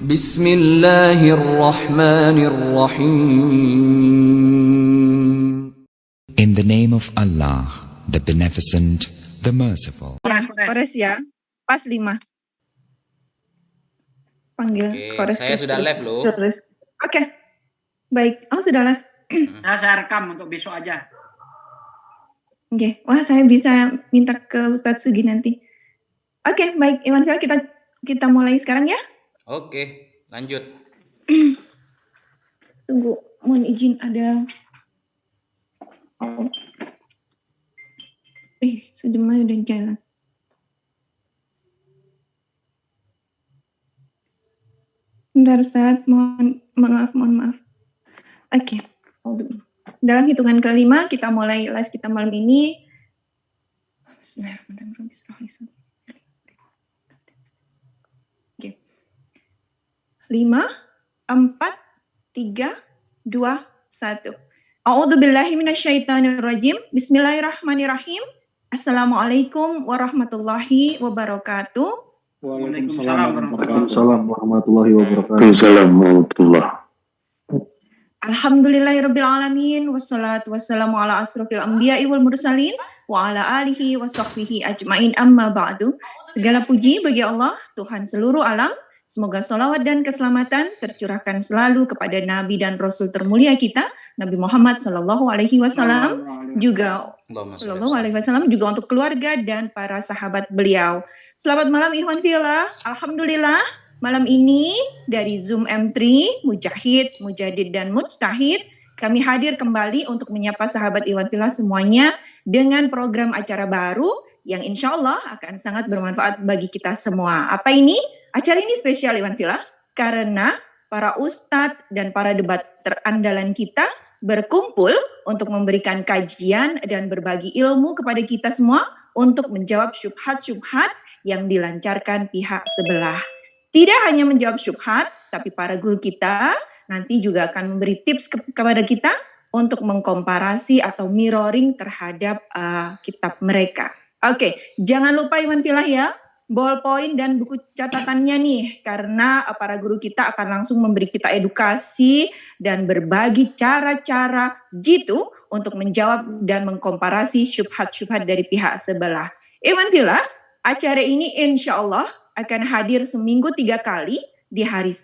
Bismillahirrahmanirrahim. In the name of Allah, the Beneficent, the Merciful. Kores ya, pas 5. Panggil Kores. Saya sudah live loh. Oke, baik. Oh sudah live. Saya rekam untuk besok aja. Oke, wah saya bisa minta ke Ustadz Sugi nanti. Oke, baik. Iwan Fila, kita mulai sekarang ya. Oke, lanjut. Tunggu, mohon izin ada. Sudah mau udah jalan. Bentar Ustadz, mohon maaf. Oke. Dalam hitungan kelima kita mulai live kita malam ini. Bismillahirrahmanirrahim. Oke. 5, 4, 3, 2, 1. A'udzubillahi minasyaitonirrajim. Bismillahirrahmanirrahim. Assalamualaikum warahmatullahi wabarakatuh. Waalaikumsalam warahmatullahi wabarakatuh. Alhamdulillahirabbil alamin wassalatu wassalamu ala asrofil anbiya'i wal mursalin wa ala alihi wa sahbihi ajmain amma ba'du. Segala puji bagi Allah, Tuhan seluruh alam. Semoga salawat dan keselamatan tercurahkan selalu kepada Nabi dan Rasul termulia kita, Nabi Muhammad Sallallahu Alaihi Wasallam, juga Sallallahu Alaihi Wasallam, juga untuk keluarga dan para sahabat beliau. Selamat malam Ikhwan Fillah. Alhamdulillah malam ini dari Zoom M3 Mujahid, Mujadid dan Mujtahid kami hadir kembali untuk menyapa sahabat Ikhwan Fillah semuanya dengan program acara baru yang insya Allah akan sangat bermanfaat bagi kita semua. Apa ini? Acara ini spesial Ikhwan Fillah karena para ustadz dan para debater andalan kita berkumpul untuk memberikan kajian dan berbagi ilmu kepada kita semua untuk menjawab syubhat-syubhat yang dilancarkan pihak sebelah. Tidak hanya menjawab syubhat, tapi para guru kita nanti juga akan memberi tips kepada kita untuk mengkomparasi atau mirroring terhadap kitab mereka. Oke, jangan lupa Ikhwan Fillah ya, ballpoint dan buku catatannya nih, karena para guru kita akan langsung memberi kita edukasi dan berbagi cara-cara jitu untuk menjawab dan mengkomparasi syubhat-syubhat dari pihak sebelah. Ikhwan Fillah, acara ini insya Allah akan hadir seminggu 3 kali di hari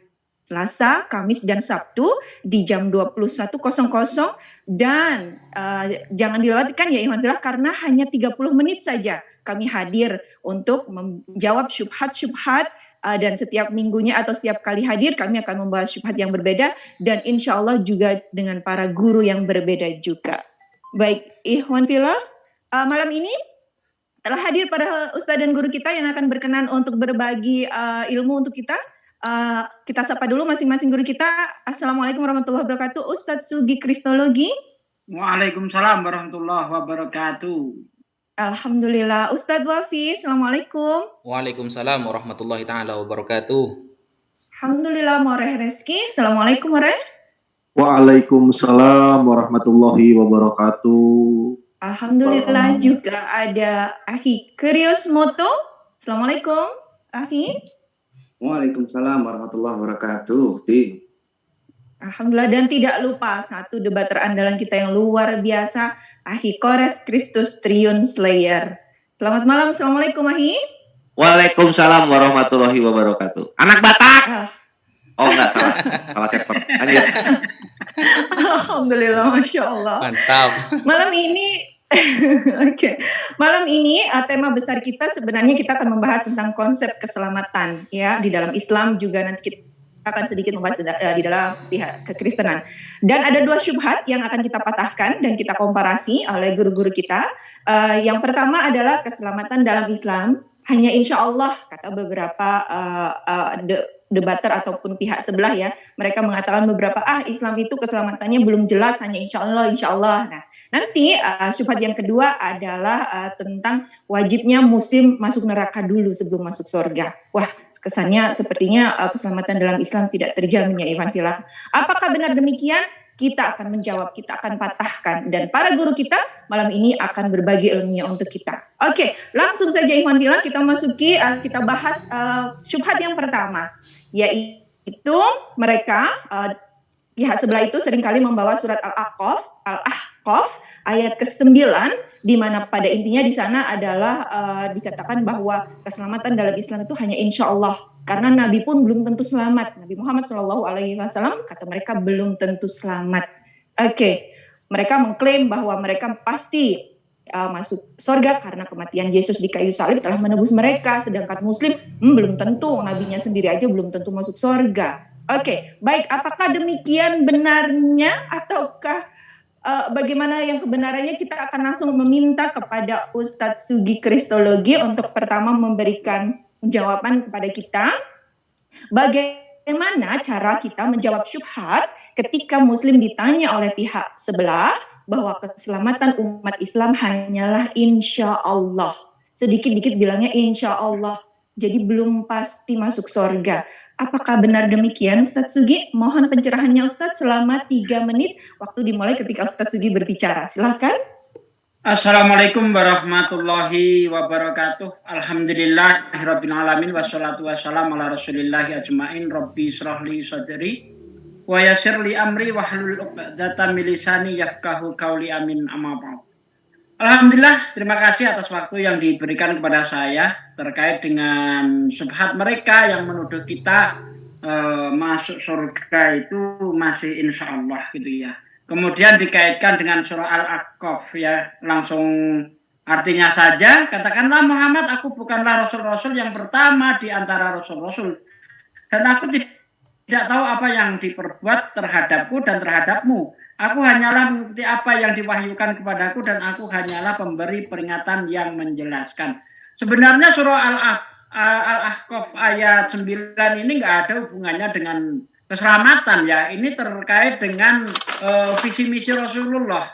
Selasa, Kamis, dan Sabtu di jam 21.00 dan jangan dilewatkan ya Ikhwan Fillah karena hanya 30 menit saja kami hadir untuk menjawab syubhat-syubhat dan setiap minggunya atau setiap kali hadir kami akan membahas syubhat yang berbeda dan insya Allah juga dengan para guru yang berbeda juga. Baik Ikhwan Fillah, malam ini telah hadir para ustadz dan guru kita yang akan berkenan untuk berbagi ilmu untuk kita. Kita sapa dulu masing-masing guru kita. Assalamualaikum warahmatullahi wabarakatuh. Ustadz Sugi Kristologi. Waalaikumsalam warahmatullahi wabarakatuh. Alhamdulillah. Ustadz Wafi. Assalamualaikum. Waalaikumsalam warahmatullahi taala wabarakatuh. Alhamdulillah. Moreh Reski. Assalamualaikum Moreh. Waalaikumsalam warahmatullahi wabarakatuh. Alhamdulillah juga ada Ahi Krios Moto. Assalamualaikum Ahi. Waalaikumsalam warahmatullahi wabarakatuh. Alhamdulillah dan tidak lupa satu debater andalan kita yang luar biasa, Ahi Kores Kristus Triun Slayer. Selamat malam, assalamualaikum Ahi. Waalaikumsalam warahmatullahi wabarakatuh. Anak Batak. Oh enggak salah server. Lanjut. Alhamdulillah, masya Allah. Mantap. Malam ini Malam ini tema besar kita sebenarnya kita akan membahas tentang konsep keselamatan ya di dalam Islam juga nanti kita akan sedikit membahas di dalam pihak kekristenan. Dan ada 2 syubhat yang akan kita patahkan dan kita komparasi oleh guru-guru kita. Yang pertama adalah keselamatan dalam Islam hanya insya Allah kata beberapa debater ataupun pihak sebelah ya, mereka mengatakan beberapa Islam itu keselamatannya belum jelas hanya insya Allah. Nah nanti syubhat yang kedua adalah tentang wajibnya muslim masuk neraka dulu sebelum masuk surga. Wah kesannya sepertinya keselamatan dalam Islam tidak terjamin ya Ikhwan Fillah. Apakah benar demikian? Kita akan menjawab, kita akan patahkan. Dan para guru kita malam ini akan berbagi ilmunya untuk kita. Oke, langsung saja Ikhwan Fillah kita masuki, kita bahas syubhat yang pertama. Yaitu itu mereka pihak sebelah itu seringkali membawa surat Al-Ahqaf ayat ke-9 di mana pada intinya di sana adalah dikatakan bahwa keselamatan dalam Islam itu hanya insya Allah, karena Nabi pun belum tentu selamat. Nabi Muhammad SAW kata mereka belum tentu selamat. Mereka mengklaim bahwa mereka pasti masuk surga karena kematian Yesus di kayu salib telah menebus mereka, sedangkan Muslim belum tentu, nabinya sendiri aja belum tentu masuk surga. Baik, apakah demikian benarnya ataukah bagaimana yang kebenarannya? Kita akan langsung meminta kepada Ustadz Sugi Kristologi untuk pertama memberikan jawaban kepada kita. Bagaimana cara kita menjawab syubhat ketika Muslim ditanya oleh pihak sebelah bahwa keselamatan umat Islam hanyalah insya Allah. Sedikit-dikit bilangnya insya Allah, jadi belum pasti masuk surga. Apakah benar demikian Ustadz Sugi? Mohon pencerahannya Ustadz selama 3 menit. Waktu dimulai ketika Ustadz Sugi berbicara. Silakan. Assalamualaikum warahmatullahi wabarakatuh. Alhamdulillahirabbil alamin wassalatu wassalamu ala rasulillahi ajmain. Rabbi shrahli sadri wa yassirli amri wahlul 'uqdatam min lisani yafqahu qawli. Amin. Amma ba'd. Alhamdulillah, terima kasih atas waktu yang diberikan kepada saya terkait dengan syubhat mereka yang menuduh kita masuk surga itu masih insya Allah gitu ya. Kemudian dikaitkan dengan surah Al-Ahqaf ya, langsung artinya saja, katakanlah Muhammad, aku bukanlah rasul-rasul yang pertama di antara rasul-rasul, dan aku tidak tahu apa yang diperbuat terhadapku dan terhadapmu. Aku hanyalah mengikuti apa yang diwahyukan kepadaku dan aku hanyalah pemberi peringatan yang menjelaskan. Sebenarnya surah Al-Ahqaf ayat 9 ini nggak ada hubungannya dengan keselamatan ya. Ini terkait dengan visi misi Rasulullah.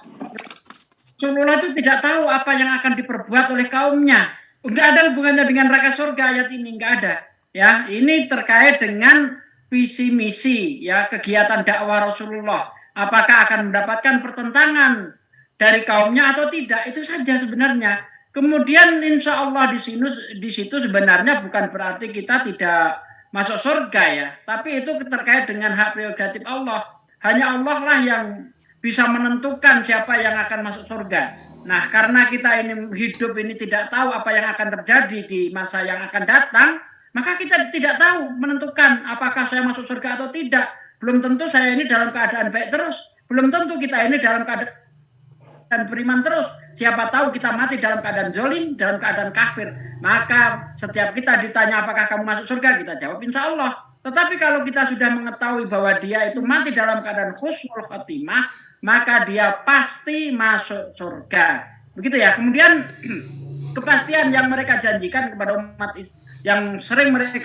Rasulullah itu tidak tahu apa yang akan diperbuat oleh kaumnya. Nggak ada hubungannya dengan neraka surga ayat ini, nggak ada. Ya, ini terkait dengan visi misi ya, kegiatan dakwah Rasulullah. Apakah akan mendapatkan pertentangan dari kaumnya atau tidak, itu saja sebenarnya. Kemudian insya Allah di situ sebenarnya bukan berarti kita tidak masuk surga ya, tapi itu terkait dengan hak prerogatif Allah. Hanya Allah lah yang bisa menentukan siapa yang akan masuk surga. Nah, karena kita ini hidup ini tidak tahu apa yang akan terjadi di masa yang akan datang, maka kita tidak tahu menentukan apakah saya masuk surga atau tidak. Belum tentu saya ini dalam keadaan baik terus. Belum tentu kita ini dalam keadaan beriman terus. Siapa tahu kita mati dalam keadaan zalim, dalam keadaan kafir. Maka setiap kita ditanya apakah kamu masuk surga, kita jawab insya Allah. Tetapi kalau kita sudah mengetahui bahwa dia itu mati dalam keadaan husnul khotimah, maka dia pasti masuk surga. Begitu ya. Kemudian kepastian yang mereka janjikan kepada umat, yang sering mereka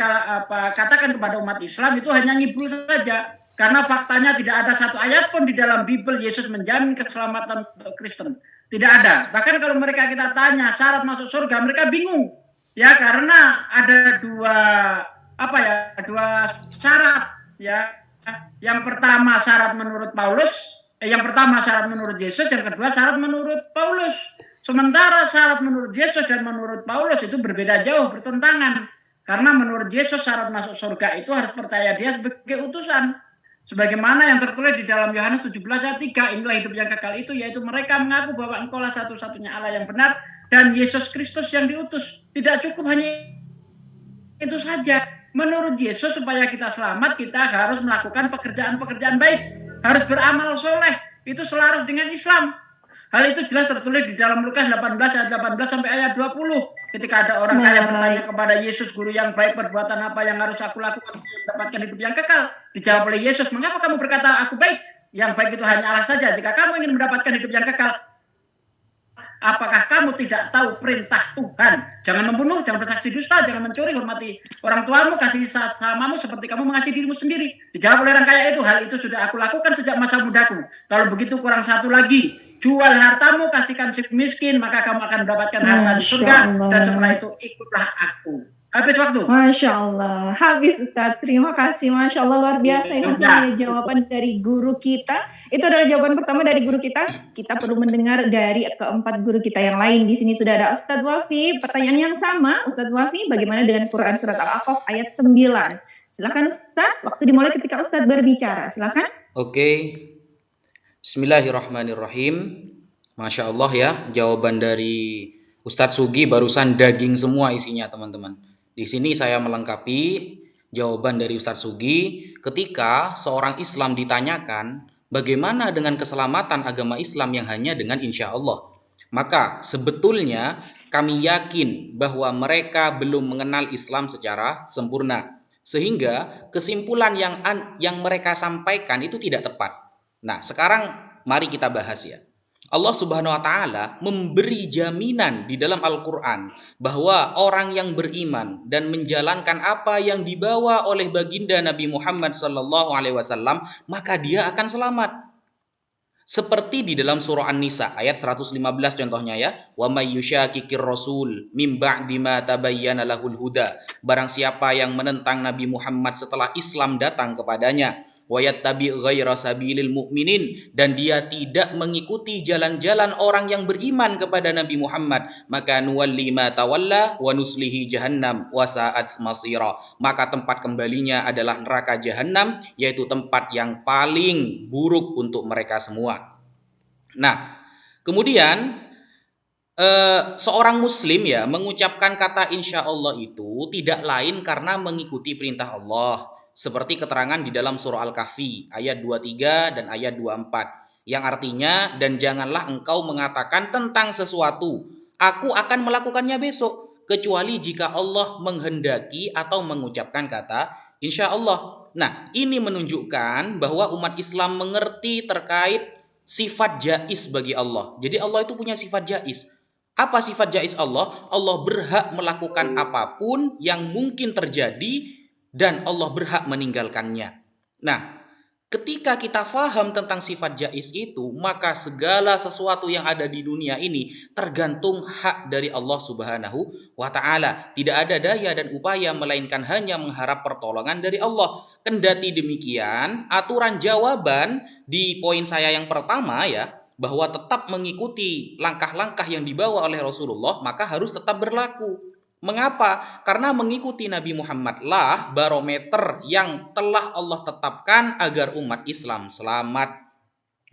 katakan kepada umat Islam itu hanya ngibul saja. Karena faktanya tidak ada satu ayat pun di dalam Bible Yesus menjamin keselamatan untuk Kristen. Tidak ada. Bahkan kalau mereka kita tanya syarat masuk surga, mereka bingung. Ya, karena ada dua syarat ya. Yang pertama syarat menurut Paulus, yang pertama syarat menurut Yesus, yang kedua syarat menurut Paulus. Sementara syarat menurut Yesus dan menurut Paulus itu berbeda jauh, bertentangan. Karena menurut Yesus syarat masuk surga itu harus percaya dia sebagai utusan. Sebagaimana yang tertulis di dalam Yohanes 17 ayat 3, inilah hidup yang kekal itu, yaitu mereka mengaku bahwa engkaulah satu-satunya Allah yang benar dan Yesus Kristus yang diutus. Tidak cukup hanya itu saja. Menurut Yesus supaya kita selamat, kita harus melakukan pekerjaan-pekerjaan baik, harus beramal soleh. Itu selaras dengan Islam. Hal itu jelas tertulis di dalam Lukas 18 ayat 18 sampai ayat 20. Ketika ada orang kaya bertanya kepada Yesus, guru yang baik, perbuatan apa yang harus aku lakukan untuk mendapatkan hidup yang kekal? Dijawab oleh Yesus, mengapa kamu berkata aku baik? Yang baik itu hanya Allah saja. Jika kamu ingin mendapatkan hidup yang kekal, apakah kamu tidak tahu perintah Tuhan? Jangan membunuh, jangan bersaksi dusta, jangan mencuri, hormati orang tuamu, kasih sesamamu seperti kamu mengasihi dirimu sendiri. Dijawab oleh orang kaya itu, hal itu sudah aku lakukan sejak masa mudaku. Kalau begitu kurang satu lagi, jual hartamu, kasihkan si miskin, maka kamu akan mendapatkan harta di surga. Dan setelah itu ikutlah aku. Habis waktu. Masya Allah. Habis Ustadz. Terima kasih. Masya Allah, luar biasa. Ini jawaban dari guru kita. Itu adalah jawaban pertama dari guru kita. Kita perlu mendengar dari keempat guru kita yang lain. Di sini sudah ada Ustadz Wafi. Pertanyaan yang sama. Ustadz Wafi, bagaimana dengan Quran Surat Al-Ahqaf ayat 9? Silakan Ustadz, waktu dimulai ketika Ustadz berbicara. Silakan. Oke. Bismillahirrahmanirrahim. Masya Allah ya, jawaban dari Ustadz Sugi barusan daging semua isinya teman-teman. Di sini saya melengkapi jawaban dari Ustadz Sugi ketika seorang Islam ditanyakan bagaimana dengan keselamatan agama Islam yang hanya dengan insya Allah. Maka sebetulnya kami yakin bahwa mereka belum mengenal Islam secara sempurna. Sehingga kesimpulan yang mereka sampaikan itu tidak tepat. Nah, sekarang mari kita bahas ya. Allah Subhanahu wa taala memberi jaminan di dalam Al-Qur'an bahwa orang yang beriman dan menjalankan apa yang dibawa oleh baginda Nabi Muhammad sallallahu alaihi wasallam, maka dia akan selamat. Seperti di dalam surah An-Nisa ayat 115 contohnya ya, wa may yushaqiqir rasul mim ba'di ma tabayyana lahul huda. Barang siapa yang menentang Nabi Muhammad setelah Islam datang kepadanya, wa yattabi ghaira sabilil mu'minin, dan dia tidak mengikuti jalan-jalan orang yang beriman kepada Nabi Muhammad, maka nuwalli ma tawalla wa nuslihi jahannam wa sa'at masira. Maka tempat kembalinya adalah neraka jahanam, yaitu tempat yang paling buruk untuk mereka semua. Nah, kemudian seorang muslim ya mengucapkan kata insya Allah itu tidak lain karena mengikuti perintah Allah. Seperti keterangan di dalam surah Al-Kahfi ayat 23 dan ayat 24. Yang artinya, dan janganlah engkau mengatakan tentang sesuatu, aku akan melakukannya besok, kecuali jika Allah menghendaki atau mengucapkan kata insya Allah. Nah, ini menunjukkan bahwa umat Islam mengerti terkait sifat jaiz bagi Allah. Jadi Allah itu punya sifat jaiz. Apa sifat jaiz Allah? Allah berhak melakukan apapun yang mungkin terjadi dan Allah berhak meninggalkannya. Nah, ketika kita faham tentang sifat jaiz itu, maka segala sesuatu yang ada di dunia ini tergantung hak dari Allah Subhanahu wa taala. Tidak ada daya dan upaya melainkan hanya mengharap pertolongan dari Allah. Kendati demikian, aturan jawaban di poin saya yang pertama ya, bahwa tetap mengikuti langkah-langkah yang dibawa oleh Rasulullah, maka harus tetap berlaku. Mengapa? Karena mengikuti Nabi Muhammad lah barometer yang telah Allah tetapkan agar umat Islam selamat.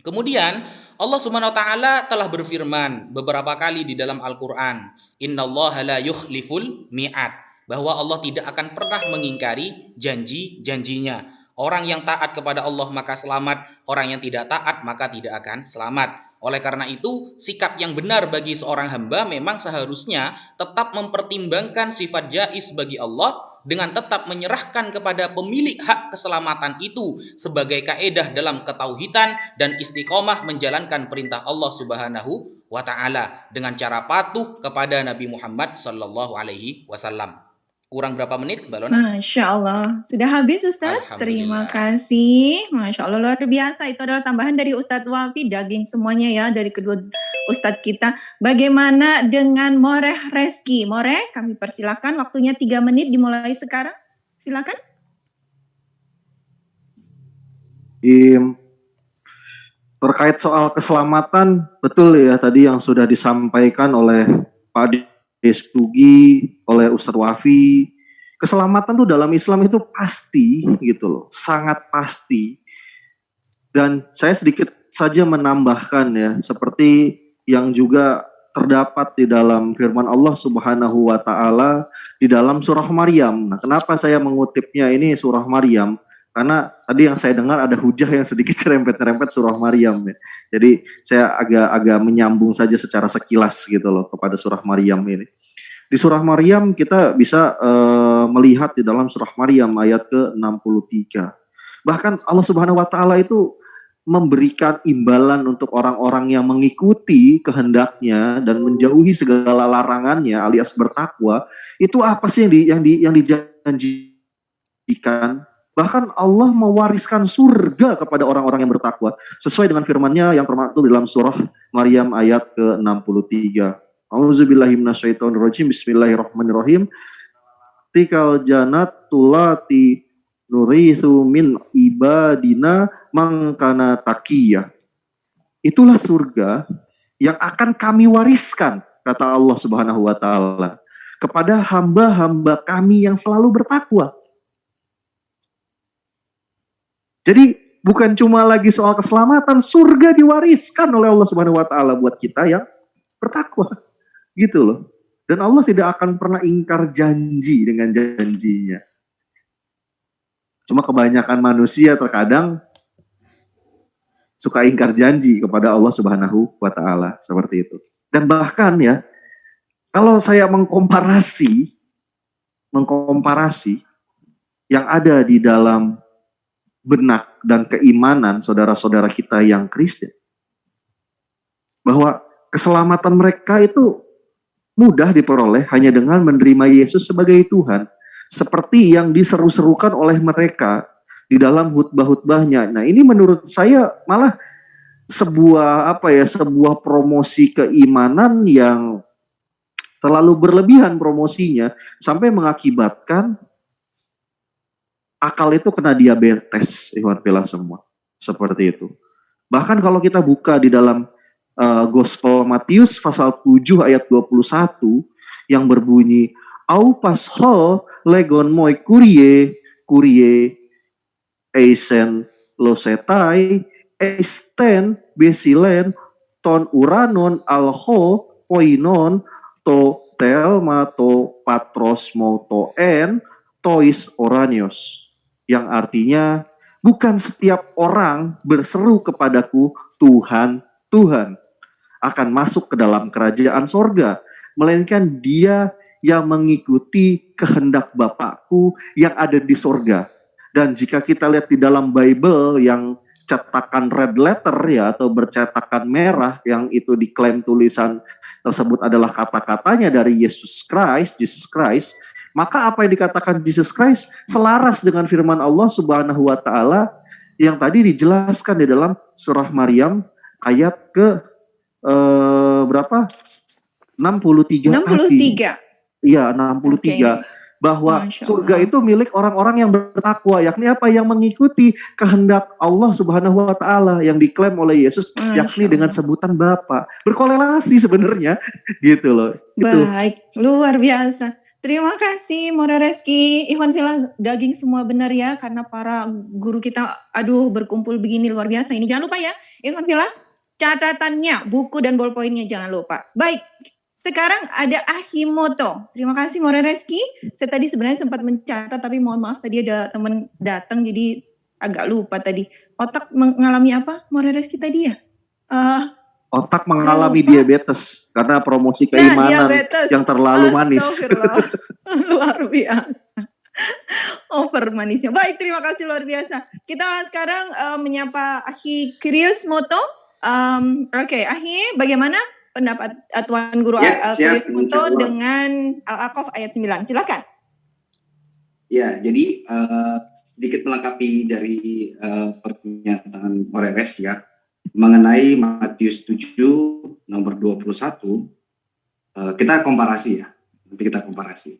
Kemudian Allah Subhanahu wa taala telah berfirman beberapa kali di dalam Al-Qur'an, "Innallaha la yukhliful mi'ad." Bahwa Allah tidak akan pernah mengingkari janji-janjinya. Orang yang taat kepada Allah maka selamat, orang yang tidak taat maka tidak akan selamat. Oleh karena itu, sikap yang benar bagi seorang hamba memang seharusnya tetap mempertimbangkan sifat jaiz bagi Allah dengan tetap menyerahkan kepada pemilik hak keselamatan itu sebagai kaedah dalam ketauhidan dan istiqomah menjalankan perintah Allah Subhanahu wa taala dengan cara patuh kepada Nabi Muhammad sallallahu alaihi wasallam. Kurang berapa menit, Mbak Lona? Masya Allah. Sudah habis Ustadz? Terima kasih. Masya Allah, luar biasa. Itu adalah tambahan dari Ustadz Wafi. Daging semuanya ya dari kedua Ustadz kita. Bagaimana dengan Moreh Reski? Moreh, kami persilakan. Waktunya 3 menit dimulai sekarang. Silakan. Terkait soal keselamatan, betul ya tadi yang sudah disampaikan oleh Pak Sugi, oleh Ustadz Wafi. Keselamatan tuh dalam Islam itu pasti gitu loh, sangat pasti. Dan saya sedikit saja menambahkan ya, seperti yang juga terdapat di dalam firman Allah Subhanahu wa taala di dalam surah Maryam. Nah, kenapa saya mengutipnya ini surah Maryam? Karena tadi yang saya dengar ada hujah yang sedikit rempet-rempet surah Maryam ya. Jadi saya agak menyambung saja secara sekilas gitu loh kepada surah Maryam ini. Di surah Maryam kita bisa melihat di dalam surah Maryam ayat ke-63. Bahkan Allah Subhanahu wa taala itu memberikan imbalan untuk orang-orang yang mengikuti kehendaknya dan menjauhi segala larangannya alias bertakwa. Itu apa sih yang dijanjikan? Bahkan Allah mewariskan surga kepada orang-orang yang bertakwa sesuai dengan firman-Nya yang termaktub dalam surah Maryam ayat ke-63. A'udzubillahi minasyaitonirrajim. Bismillahirrahmanirrahim. Tikal jannatulati nuritsu min ibadina mangkana taqiyya. Itulah surga yang akan kami wariskan, kata Allah Subhanahu wa taala, kepada hamba-hamba kami yang selalu bertakwa. Jadi bukan cuma lagi soal keselamatan, surga diwariskan oleh Allah Subhanahu wa taala buat kita yang bertakwa. Gitu loh. Dan Allah tidak akan pernah ingkar janji dengan janjinya. Cuma kebanyakan manusia terkadang suka ingkar janji kepada Allah Subhanahu wa taala seperti itu. Dan bahkan ya, kalau saya mengkomparasi yang ada di dalam benak dan keimanan saudara-saudara kita yang Kristen, bahwa keselamatan mereka itu mudah diperoleh hanya dengan menerima Yesus sebagai Tuhan, seperti yang diseru-serukan oleh mereka di dalam khutbah-khutbahnya. Nah, ini menurut saya malah sebuah promosi keimanan yang terlalu berlebihan promosinya sampai mengakibatkan akal itu kena diabetes, Ikhwan Fillah semua. Seperti itu. Bahkan kalau kita buka di dalam Gospel Matius pasal 7 ayat 21 yang berbunyi, Au pasho legon moi kurie eisen losetai eisten besilen ton uranon alho poinon to telma to patros moto en tois oranios, yang artinya bukan setiap orang berseru kepadaku Tuhan, Tuhan akan masuk ke dalam kerajaan sorga, melainkan dia yang mengikuti kehendak Bapakku yang ada di sorga. Dan jika kita lihat di dalam Bible yang cetakan red letter ya, atau bercetakan merah, yang itu diklaim tulisan tersebut adalah kata-katanya dari Jesus Christ, maka apa yang dikatakan Jesus Christ selaras dengan firman Allah Subhanahu wa taala yang tadi dijelaskan di dalam surah Maryam ayat ke berapa? 63 tadi. Iya, 63. Okay. Bahwa surga itu milik orang-orang yang bertakwa, yakni apa? Yang mengikuti kehendak Allah Subhanahu wa taala yang diklaim oleh Yesus, yakni dengan sebutan Bapa. Berkorelasi sebenarnya gitu loh. Baik, luar biasa. Terima kasih Mora Reski, Ikhwan Fillah, daging semua benar ya, karena para guru kita berkumpul begini luar biasa. Ini jangan lupa ya, Ikhwan Fillah, catatannya, buku dan ballpointnya jangan lupa. Baik, sekarang ada Ahimoto. Terima kasih Mora Reski. Saya tadi sebenarnya sempat mencatat, tapi mohon maaf tadi ada teman datang jadi agak lupa tadi. Otak mengalami apa Mora Reski tadi ya? Otak mengalami diabetes karena promosi keimanan yang terlalu manis. Luar biasa. Over manisnya. Baik, terima kasih luar biasa. Kita sekarang menyapa Ahi Krius Moto. Oke, Ahi, bagaimana pendapat Tuan Guru Krius Moto dengan Al-Aqaf ayat 9? Silakan. Ya, jadi sedikit melengkapi dari pernyataan Mores ya. Mengenai Matius 7 nomor 21, kita komparasi ya. Nanti kita komparasi.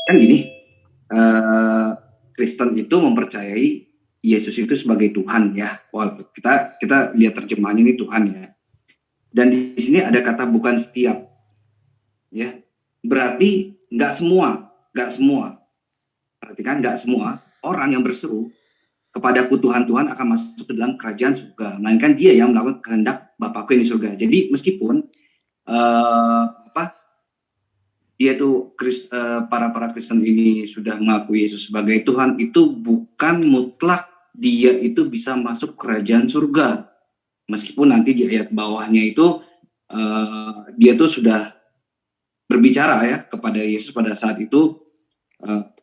Kan gini, Kristen itu mempercayai Yesus itu sebagai Tuhan ya. Walaupun kita lihat terjemahannya ini Tuhan ya. Dan di sini ada kata bukan setiap. Ya. Berarti nggak semua. Perhatikan, nggak semua orang yang berseru kepadaku Tuhan akan masuk ke dalam kerajaan surga, melainkan dia yang melakukan kehendak Bapakku yang di surga. Jadi meskipun dia itu para Kristen ini sudah mengakui Yesus sebagai Tuhan, itu bukan mutlak dia itu bisa masuk kerajaan surga. Meskipun nanti di ayat bawahnya itu dia tuh sudah berbicara ya kepada Yesus pada saat itu.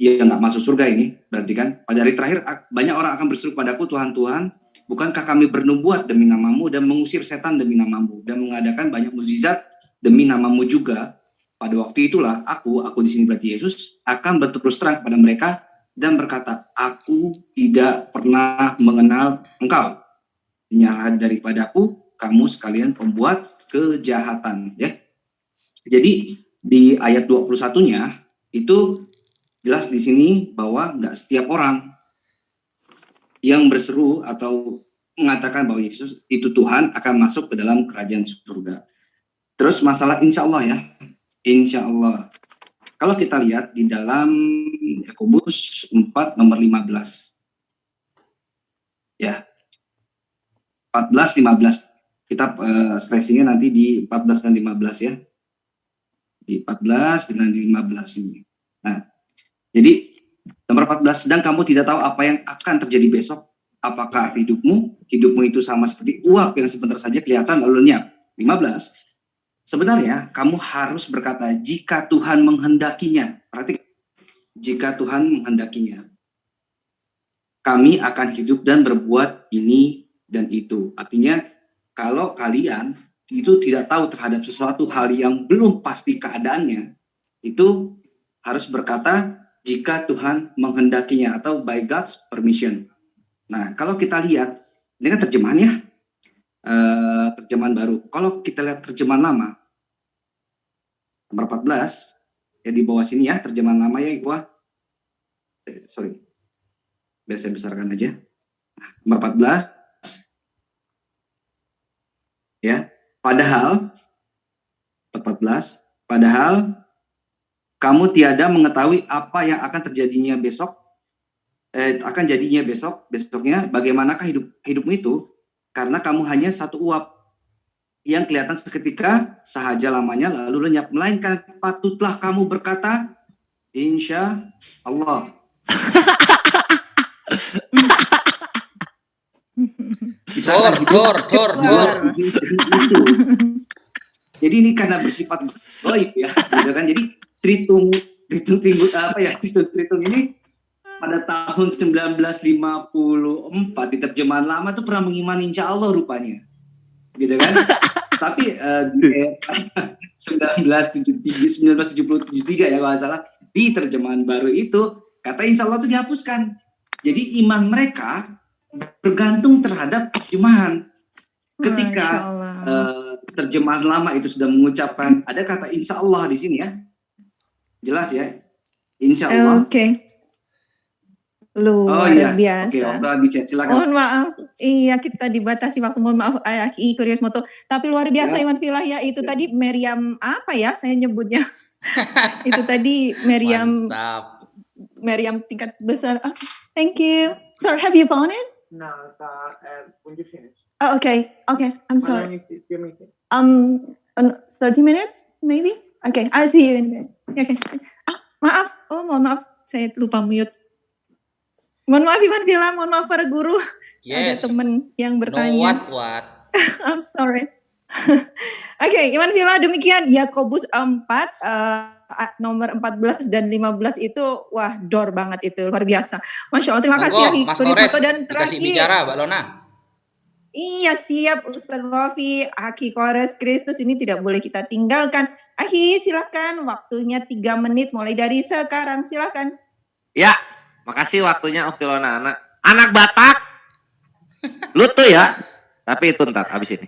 Ia nggak masuk surga ini, berarti kan pada hari terakhir banyak orang akan berseru padaku Tuhan, bukankah kami bernubuat demi namamu dan mengusir setan demi namamu dan mengadakan banyak mukjizat demi namamu juga. Pada waktu itulah aku di sini berarti Yesus akan berterus terang kepada mereka dan berkata, aku tidak pernah mengenal engkau, nyalahan daripadaku kamu sekalian pembuat kejahatan ya. Jadi di ayat 21-nya itu jelas di sini bahwa nggak setiap orang yang berseru atau mengatakan bahwa Yesus itu Tuhan akan masuk ke dalam kerajaan surga. Terus masalah insya Allah ya, insya Allah. Kalau kita lihat di dalam Yakobus 4 nomor 15, Ya, 14, 15. Kita stressingnya nanti di 14 dan 15 ya. Di 14 dan di 15 ini. Nah, jadi nomor 14, sedang kamu tidak tahu apa yang akan terjadi besok. Apakah hidupmu itu sama seperti uap yang sebentar saja kelihatan lalu lenyap. 15. Sebenarnya kamu harus berkata jika Tuhan menghendakinya. Berarti jika Tuhan menghendakinya. Kami akan hidup dan berbuat ini dan itu. Artinya kalau kalian itu tidak tahu terhadap sesuatu hal yang belum pasti keadaannya, itu harus berkata jika Tuhan menghendakinya atau by God's permission. Nah, kalau kita lihat, ini kan terjemahannya, terjemahan baru. Kalau kita lihat terjemahan lama, nomor 14, ya di bawah sini ya, terjemahan lama ya, sorry, biar saya besarkan aja. Nah, nomor 14, ya, padahal kamu tiada mengetahui apa yang akan terjadinya besoknya, bagaimanakah hidupmu itu, karena kamu hanya satu uap yang kelihatan seketika sahaja lamanya lalu lenyap, melainkan patutlah kamu berkata insya Allah. Dor. Jadi ini karena bersifat gaib ya, gitu kan? Jadi Tritung ini pada tahun 1954 di terjemahan lama tuh pernah mengimani insya Allah rupanya, gitu kan? Tapi di 1973 ya kalau nggak salah, di terjemahan baru itu kata insya Allah itu dihapuskan. Jadi iman mereka bergantung terhadap terjemahan. Ketika terjemahan lama itu sudah mengucapkan ada kata insya Allah di sini ya, jelas ya, insya Allah. Oke. Luar biasa. Oke, waktu bisa silakan. Mohon maaf, iya kita dibatasi waktu. Mohon maaf, Ayah Kurios Moto. Tapi luar biasa Iwan Filah ya. Itu tadi Meriam apa ya? Saya nyebutnya. Itu tadi Meriam. Mantap. Meriam tingkat besar. Thank you. Sir, have you found it? No, when you finish. Oh, okay. I'm How sorry. long is your meeting? 30 minutes, maybe. Okay, I'll see you in a minute. Okay. Maaf. Mohon maaf. Saya lupa mute. Mohon maaf Iwan Filah, mohon maaf para guru. Yes. Ada teman yang No bertanya. what? I'm sorry. Oke, Iwan Filah demikian Yakobus 4 nomor 14 dan 15 itu wah dor banget itu, luar biasa. Masya Allah, terima kasih Monggo, Mas Kores, dan dikasih terakhir. bicara Mbak Lona. Iya siap Ustaz Wafi, Aki Kores Kristus ini tidak boleh kita tinggalkan. Aki silakan, waktunya 3 menit mulai dari sekarang, silakan. Ya, makasih waktunya Ukti Lona anak Batak. Lu tuh ya. Tapi itu ntar abis ini.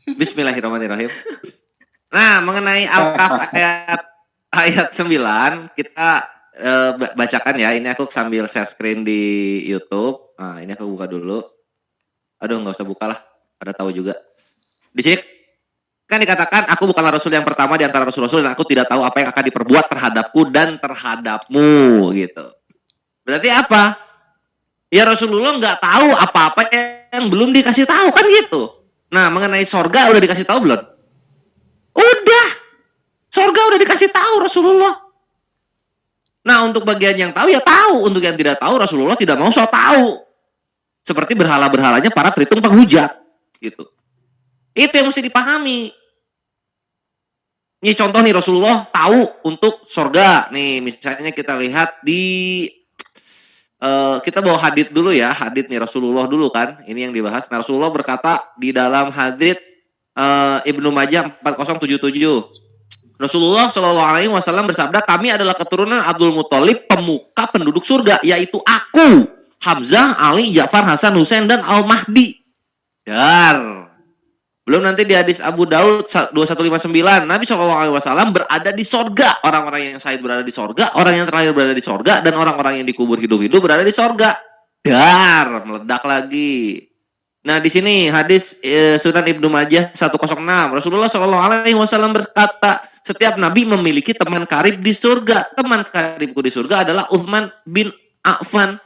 Bismillahirrahmanirrahim. Nah, mengenai Al-Kahf ayat 9 kita bacakan ya. Ini aku sambil share screen di YouTube. Nah, ini aku buka dulu. Aduh, nggak usah buka lah. Pada tahu juga. Di sini kan dikatakan aku bukanlah rasul yang pertama di antara rasul-rasul dan aku tidak tahu apa yang akan diperbuat terhadapku dan terhadapmu gitu. Berarti apa? Ya Rasulullah nggak tahu apa-apa yang belum dikasih tahu kan gitu. Nah, mengenai sorga udah dikasih tahu belum? Udah. Sorga udah dikasih tahu Rasulullah. Nah, untuk bagian yang tahu ya tahu, untuk yang tidak tahu Rasulullah tidak mau so tahu. Seperti berhala-berhalanya para tritung penghujat gitu. Itu yang mesti dipahami. Ini contoh nih Rasulullah tahu untuk sorga. Nih misalnya kita lihat di kita bawa hadits dulu ya, hadits nih Rasulullah dulu kan, ini yang dibahas. Nah, Rasulullah berkata di dalam hadits Ibnu Majah 4077, Rasulullah Shallallahu Alaihi Wasallam bersabda, kami adalah keturunan Abdul Muthalib, pemuka penduduk surga, yaitu aku, Hamzah, Ali, Ja'far, Hasan, Husain dan Al Mahdi. Dar. Belum nanti di hadis Abu Daud 2159, Nabi SAW berada di sorga. Orang-orang yang syahid berada di sorga, orang yang terlahir berada di sorga, dan orang-orang yang dikubur hidup-hidup berada di sorga. Dar, meledak lagi. Nah di sini hadis Sunan Ibnu Majah 106, Rasulullah SAW berkata, setiap Nabi memiliki teman karib di surga. Teman karibku di surga adalah Uthman bin Affan.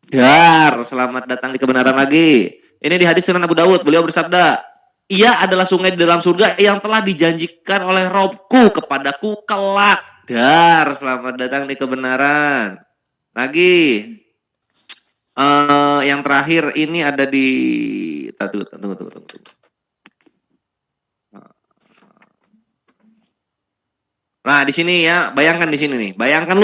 Dar, selamat datang di kebenaran lagi. Ini di hadis Sunan Abu Dawud, beliau bersabda, ia adalah sungai di dalam surga yang telah dijanjikan oleh Robku kepadaku kelak. Dar, selamat datang di kebenaran. Lagi, yang terakhir ini ada di, tunggu. Nah, di sini ya, bayangkan di sini nih. Bayangkan,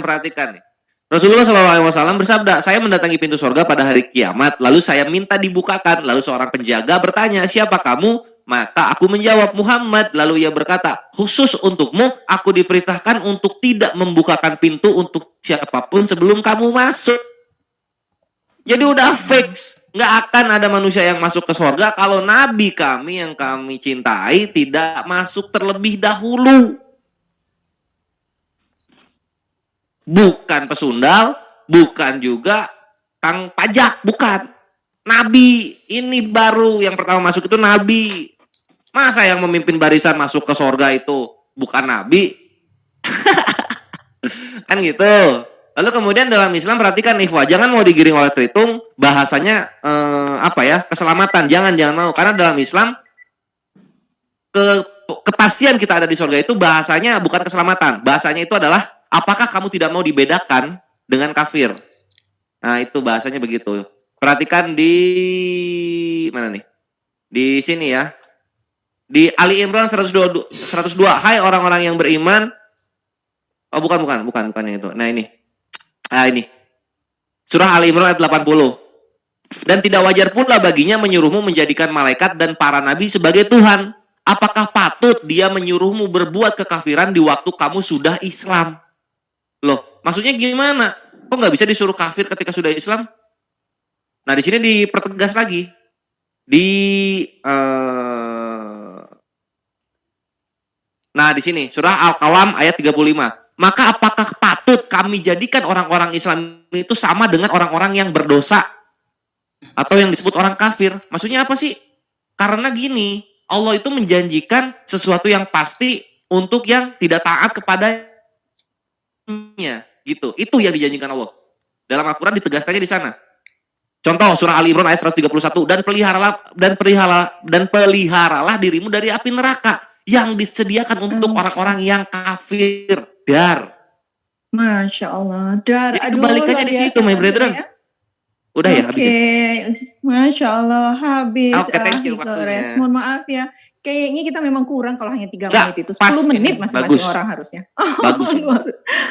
perhatikan nih. Rasulullah SAW bersabda, saya mendatangi pintu surga pada hari kiamat, lalu saya minta dibukakan. Lalu seorang penjaga bertanya, siapa kamu? Maka aku menjawab, Muhammad. Lalu ia berkata, khusus untukmu, aku diperintahkan untuk tidak membukakan pintu untuk siapapun sebelum kamu masuk. Jadi udah fix. Nggak akan ada manusia yang masuk ke surga kalau Nabi kami yang kami cintai tidak masuk terlebih dahulu. Bukan pesundal, bukan juga kang pajak, bukan. Nabi, ini baru yang pertama masuk itu Nabi. Masa yang memimpin barisan masuk ke surga itu bukan Nabi? Kan gitu. Lalu kemudian dalam Islam perhatikan ikhwah, jangan mau digiring oleh Tritung, bahasanya keselamatan, jangan mau. Karena dalam Islam kepastian kita ada di surga itu bahasanya bukan keselamatan, bahasanya itu adalah apakah kamu tidak mau dibedakan dengan kafir? Nah, itu bahasanya begitu. Perhatikan di mana nih? Di sini ya. Di Ali Imran 102. Hai orang-orang yang beriman. Oh, bukan yang itu. Nah, ini. Ini. Surah Ali Imran ayat 80. Dan tidak wajar pula baginya menyuruhmu menjadikan malaikat dan para nabi sebagai Tuhan. Apakah patut dia menyuruhmu berbuat kekafiran di waktu kamu sudah Islam? Loh, maksudnya gimana? Kok nggak bisa disuruh kafir ketika sudah Islam? Nah, di sini dipertegas lagi. Nah, di sini surah Al-Qalam ayat 35. Maka apakah patut kami jadikan orang-orang Islam itu sama dengan orang-orang yang berdosa atau yang disebut orang kafir? Maksudnya apa sih? Karena gini, Allah itu menjanjikan sesuatu yang pasti untuk yang tidak taat kepada gitu. Itu yang dijanjikan Allah. Dalam Al-Qur'an ditegaskannya di sana. Contoh surah Ali Imran ayat 131, dan peliharalah dirimu dari api neraka yang disediakan untuk orang-orang yang kafir. Dar. Masya Allah. Dar. Jadi kebalikannya di situ, my brethren. Ya? Udah ya habis. Masya Allah, habis. Oke, thank you waktunya. Mohon maaf ya. Kayaknya kita memang kurang kalau hanya 3 Nggak, menit itu. 10 pas menit ini, masing-masing bagus. orang harusnya. Bagus.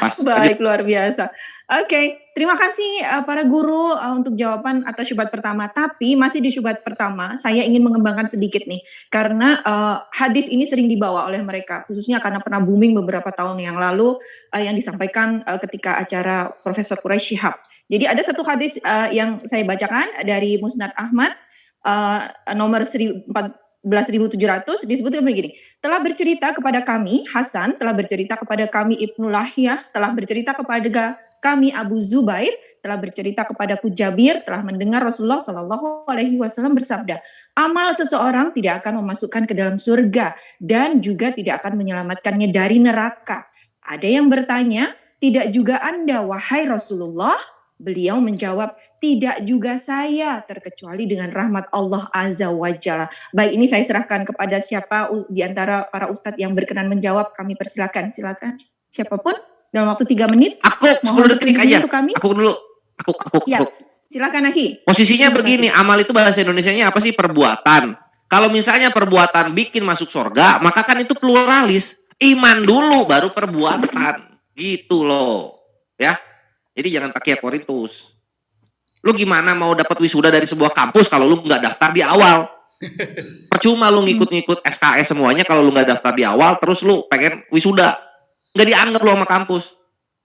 Pas. Baik, luar biasa. Oke, terima kasih para guru untuk jawaban atas syubhat pertama. Tapi masih di syubhat pertama, saya ingin mengembangkan sedikit nih. Karena hadis ini sering dibawa oleh mereka. Khususnya karena pernah booming beberapa tahun yang lalu yang disampaikan ketika acara Profesor Quraisy Shihab. Jadi ada satu hadis yang saya bacakan dari Musnad Ahmad nomor 11.700 disebutkan begini. Telah bercerita kepada kami Hasan, telah bercerita kepada kami Ibnu Lahyah, telah bercerita kepada kami Abu Zubair, telah bercerita kepadaku Jabir, telah mendengar Rasulullah Shallallahu Alaihi Wasallam bersabda, amal seseorang tidak akan memasukkan ke dalam surga dan juga tidak akan menyelamatkannya dari neraka. Ada yang bertanya, tidak juga Anda wahai Rasulullah? Beliau menjawab, tidak juga saya terkecuali dengan rahmat Allah Azza wa Jalla. Baik, ini saya serahkan kepada siapa di antara para ustadz yang berkenan menjawab. Kami persilakan, silakan siapapun dalam waktu 3 menit. Aku 10 detik aja. Untuk kami. Aku dulu. Aku. Ya, silakan Aki. Posisinya begini, amal itu bahasa Indonesianya apa sih? Perbuatan. Kalau misalnya perbuatan bikin masuk surga, maka kan itu pluralis. Iman dulu baru perbuatan. Gitu loh. Ya. Jadi jangan pakai Korintus. Lu gimana mau dapat wisuda dari sebuah kampus kalau lu nggak daftar di awal? Percuma lu ngikut-ngikut SKS semuanya kalau lu nggak daftar di awal, terus lu pengen wisuda. Nggak dianggap lu sama kampus.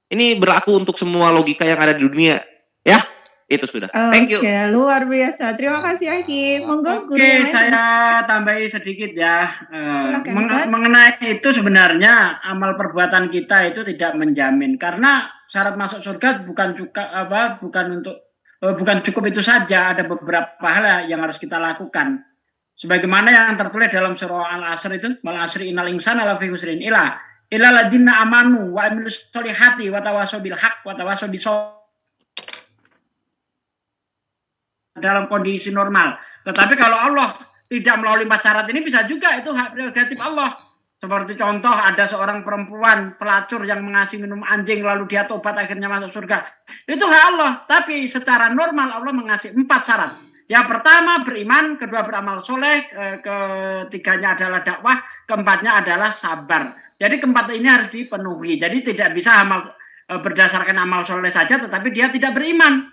Ini berlaku untuk semua logika yang ada di dunia. Ya, itu sudah. Thank you. Oke, luar biasa. Terima kasih Aki. Monggo guru yang lain. Saya tambahi sedikit ya. Silakan, Ustaz. Mengenai itu sebenarnya amal perbuatan kita itu tidak menjamin, karena syarat masuk surga bukan cukup itu saja, ada beberapa hal yang harus kita lakukan. Sebagaimana yang tertulis dalam surah Al-Asr itu, wal asri innal insana lafi khusrin illa alladziina amanu wa amilus sholihati wa tawassaw bil haqq wa tawassaw bis dalam kondisi normal. Tetapi kalau Allah tidak melalui 4 syarat ini, bisa juga itu hak prerogatif Allah. Seperti contoh ada seorang perempuan pelacur yang mengasih minum anjing lalu dia tobat akhirnya masuk surga. Itu hak Allah. Tapi secara normal Allah mengasih 4 syarat. Yang pertama beriman, kedua beramal soleh, ketiganya adalah dakwah, keempatnya adalah sabar. Jadi keempat ini harus dipenuhi. Jadi tidak bisa berdasarkan amal soleh saja, tetapi dia tidak beriman.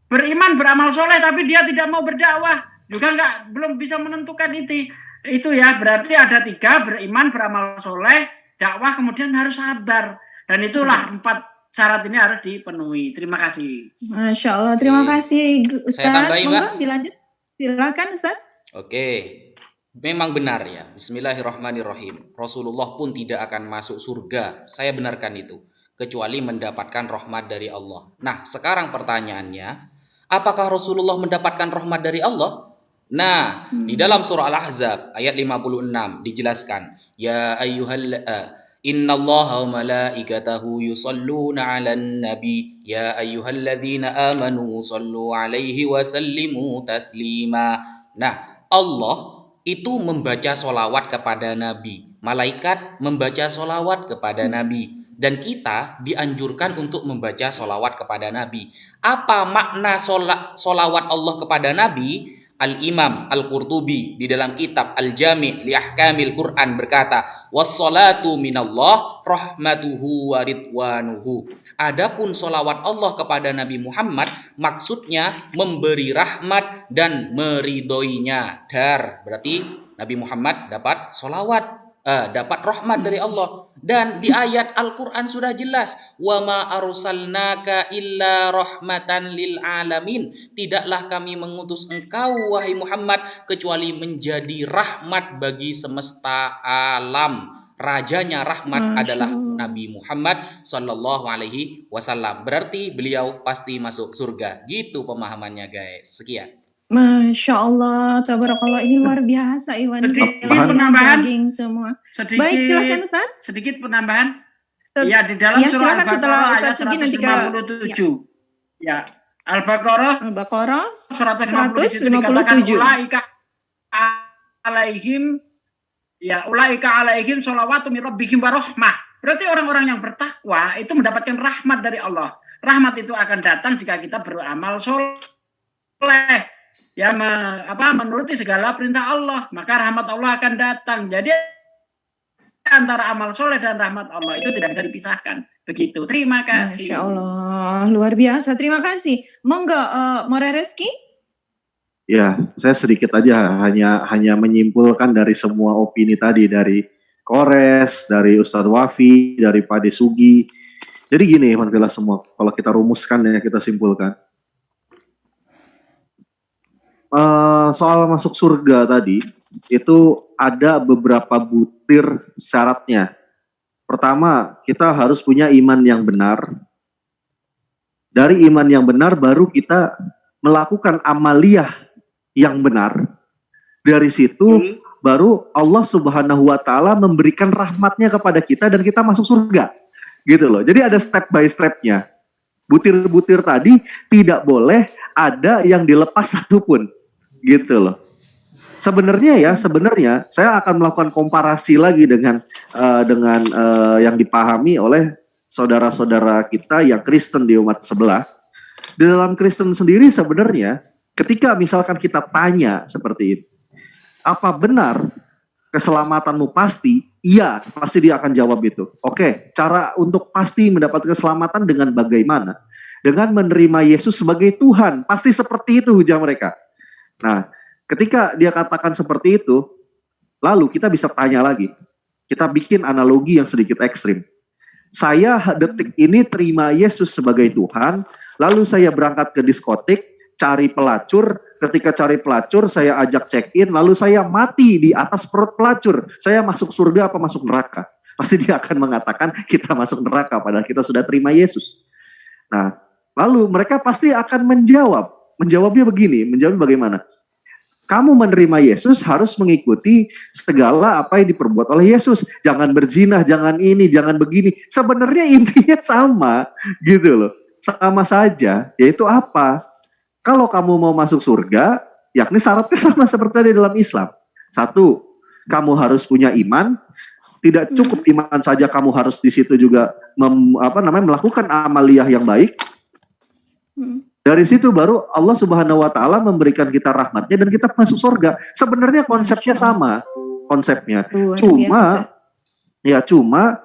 Beriman, beramal soleh, tapi dia tidak mau berdakwah. Juga belum bisa menentukan itu ya. Berarti ada 3, beriman, beramal soleh, dakwah, kemudian harus sabar. Dan itulah 4 syarat ini harus dipenuhi. Terima kasih. Masya Allah, terima kasih Ustaz. Saya tambahin, Mbak. Monggo dilanjut. Silakan Ustaz. Oke. Memang benar ya. Bismillahirrahmanirrahim. Rasulullah pun tidak akan masuk surga. Saya benarkan itu. Kecuali mendapatkan rahmat dari Allah. Nah, sekarang pertanyaannya, apakah Rasulullah mendapatkan rahmat dari Allah? Nah, di dalam surah Al-Ahzab ayat 56 dijelaskan, ya innallaha wa malaikatahu yusalluna 'alan nabi ya ayyuhalladzina amanu sallu 'alaihi wa sallimu taslima. Nah, Allah itu membaca solawat kepada Nabi, malaikat membaca solawat kepada Nabi, dan kita dianjurkan untuk membaca solawat kepada Nabi. Apa makna solawat Allah kepada Nabi? Al-Imam Al-Qurtubi di dalam kitab Al-Jami' li Ahkamil Quran berkata, wassalatu minallah rahmatuhu wa ridwanuhu. Adapun solawat Allah kepada Nabi Muhammad maksudnya memberi rahmat dan meridhoinya. Berarti Nabi Muhammad dapat solawat, dapat rahmat dari Allah. Dan di ayat Al-Quran sudah jelas, wa ma arsalnaka illa rahmatan lil alamin. Tidaklah kami mengutus engkau wahai Muhammad kecuali menjadi rahmat bagi semesta alam. Rajanya rahmat adalah Nabi Muhammad sallallahu alaihi wasallam. Berarti beliau pasti masuk surga. Gitu pemahamannya guys. Sekian. Masya Allah, tabarakallah, ini luar biasa Iwan. Sedikit penambahan. Semua. Baik, silakan Ustaz. Sedikit penambahan. Ya, di dalam surah silakan setelah Al-Baqarah Ustaz ayat Sugi nanti ke 157. Ya, Al-Baqarah 157 dikatakan ulaika alaihim sholawatu min rabbihim wa rahmah. Berarti orang-orang yang bertakwa itu mendapatkan rahmat dari Allah. Rahmat itu akan datang jika kita beramal soleh. Ya, menuruti segala perintah Allah, maka rahmat Allah akan datang. Jadi antara amal soleh dan rahmat Allah itu tidak bisa dipisahkan. Begitu. Terima kasih. Masya Allah, luar biasa. Terima kasih. Monggo, More Reski. Ya, saya sedikit aja hanya menyimpulkan dari semua opini tadi, dari Kores, dari Ustadz Wafi, dari Pak Desugi. Jadi gini, alhamdulillah semua. Kalau kita rumuskan ya, kita simpulkan. Soal masuk surga tadi, itu ada beberapa butir syaratnya. Pertama, kita harus punya iman yang benar. Dari iman yang benar, baru kita melakukan amaliyah yang benar. Dari situ, baru Allah Subhanahu wa Ta'ala memberikan rahmatnya kepada kita dan kita masuk surga. Gitu loh. Jadi ada step by stepnya. Butir-butir tadi tidak boleh ada yang dilepas satupun. Gitu loh. Sebenarnya saya akan melakukan komparasi lagi dengan yang dipahami oleh saudara-saudara kita yang Kristen di umat sebelah. Di dalam Kristen sendiri sebenarnya ketika misalkan kita tanya seperti ini, apa benar keselamatanmu pasti? Iya, pasti dia akan jawab itu. Oke, cara untuk pasti mendapatkan keselamatan dengan bagaimana? Dengan menerima Yesus sebagai Tuhan. Pasti seperti itu ujar mereka. Nah, ketika dia katakan seperti itu, lalu kita bisa tanya lagi. Kita bikin analogi yang sedikit ekstrim. Saya detik ini terima Yesus sebagai Tuhan, lalu saya berangkat ke diskotik, cari pelacur. Ketika cari pelacur, saya ajak check-in, lalu saya mati di atas perut pelacur. Saya masuk surga apa masuk neraka? Pasti dia akan mengatakan kita masuk neraka, padahal kita sudah terima Yesus. Nah, lalu mereka pasti akan menjawab. Menjawabnya begini, menjawab bagaimana? Kamu menerima Yesus harus mengikuti segala apa yang diperbuat oleh Yesus. Jangan berzina, jangan ini, jangan begini. Sebenarnya intinya sama gitu loh. Sama saja, yaitu apa? Kalau kamu mau masuk surga, yakni syaratnya sama seperti tadi dalam Islam. Satu, kamu harus punya iman. Tidak cukup iman saja, kamu harus di situ juga melakukan amaliyah yang baik. Dari situ baru Allah Subhanahu wa taala memberikan kita rahmatnya dan kita masuk surga. Sebenarnya konsepnya sama, konsepnya. Cuma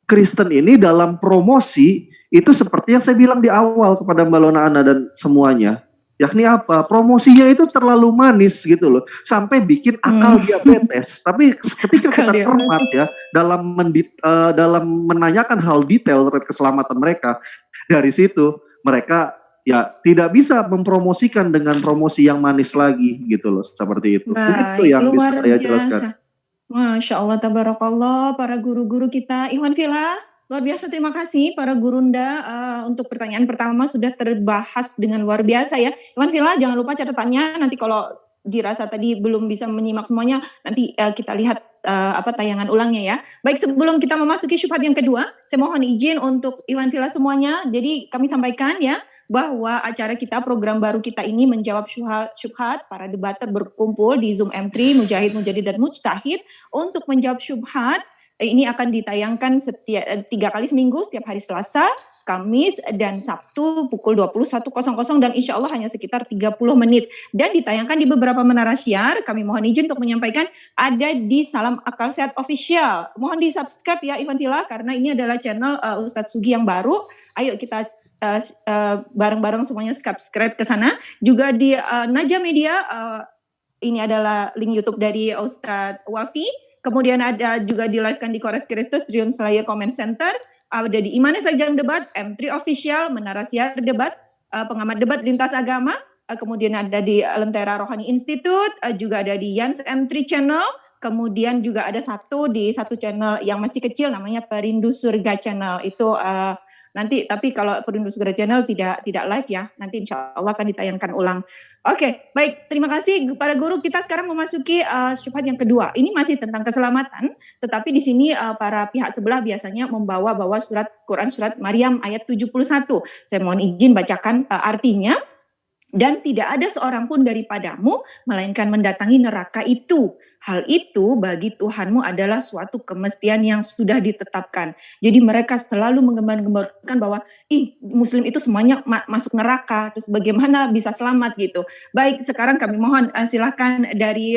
Kristen ini dalam promosi itu seperti yang saya bilang di awal kepada Mbak Lona Ana dan semuanya. Yakni apa? Promosinya itu terlalu manis gitu loh, sampai bikin akal diabetes. Tapi ketika kita cermat ya dalam menanyakan hal detail terkait keselamatan mereka, dari situ mereka ya tidak bisa mempromosikan dengan promosi yang manis lagi gitu loh, seperti itu. Itu yang bisa saya jelaskan. Masya Allah, tabarakallah, para guru-guru kita. Ikhwan Fillah, luar biasa, terima kasih para gurunda untuk pertanyaan pertama sudah terbahas dengan luar biasa ya. Ikhwan Fillah, jangan lupa catatannya, nanti kalau dirasa tadi belum bisa menyimak semuanya, nanti kita lihat tayangan ulangnya ya. Baik, sebelum kita memasuki syubhat yang kedua, saya mohon izin untuk Ikhwan Fillah semuanya. Jadi kami sampaikan ya, bahwa acara kita, program baru kita ini menjawab syubhat, para debater berkumpul di Zoom M3, Mujahid, Mujadid, dan Mujtahid untuk menjawab syubhat. Ini akan ditayangkan setiap 3 kali seminggu, setiap hari Selasa, Kamis, dan Sabtu pukul 21.00 dan insya Allah hanya sekitar 30 menit. Dan ditayangkan di beberapa menara syiar. Kami mohon izin untuk menyampaikan ada di Salam Akal Sehat Official. Mohon di subscribe ya Ikhwan Fillah, karena ini adalah channel Ustadz Sugi yang baru. Ayo kita bareng-bareng semuanya subscribe ke sana. Juga di Naja Media, ini adalah link YouTube dari Ustadz Wafi. Kemudian ada juga di-live-kan di Kores Kristus, Triun Slayer Comment Center. Ada di Imane Sajang Debat, M3 Official, Menara Siar Debat, Pengamat Debat Lintas Agama. Kemudian ada di Lentera Rohani Institute, juga ada di Yans M3 Channel. Kemudian juga ada di satu channel yang masih kecil namanya Perindu Surga Channel. Itu nanti, tapi kalau Perindu Surga Channel tidak live ya. Nanti insya Allah akan ditayangkan ulang. Oke, baik. Terima kasih para guru. Kita sekarang memasuki syubhat yang kedua. Ini masih tentang keselamatan, tetapi di sini para pihak sebelah biasanya membawa surat Quran surat Maryam ayat 71. Saya mohon izin bacakan artinya. Dan tidak ada seorang pun daripadamu melainkan mendatangi neraka itu. Hal itu bagi Tuhanmu adalah suatu kemestian yang sudah ditetapkan. Jadi mereka selalu menggembar-gemborkan bahwa Muslim itu semuanya masuk neraka. Terus bagaimana bisa selamat gitu. Baik, sekarang kami mohon silakan dari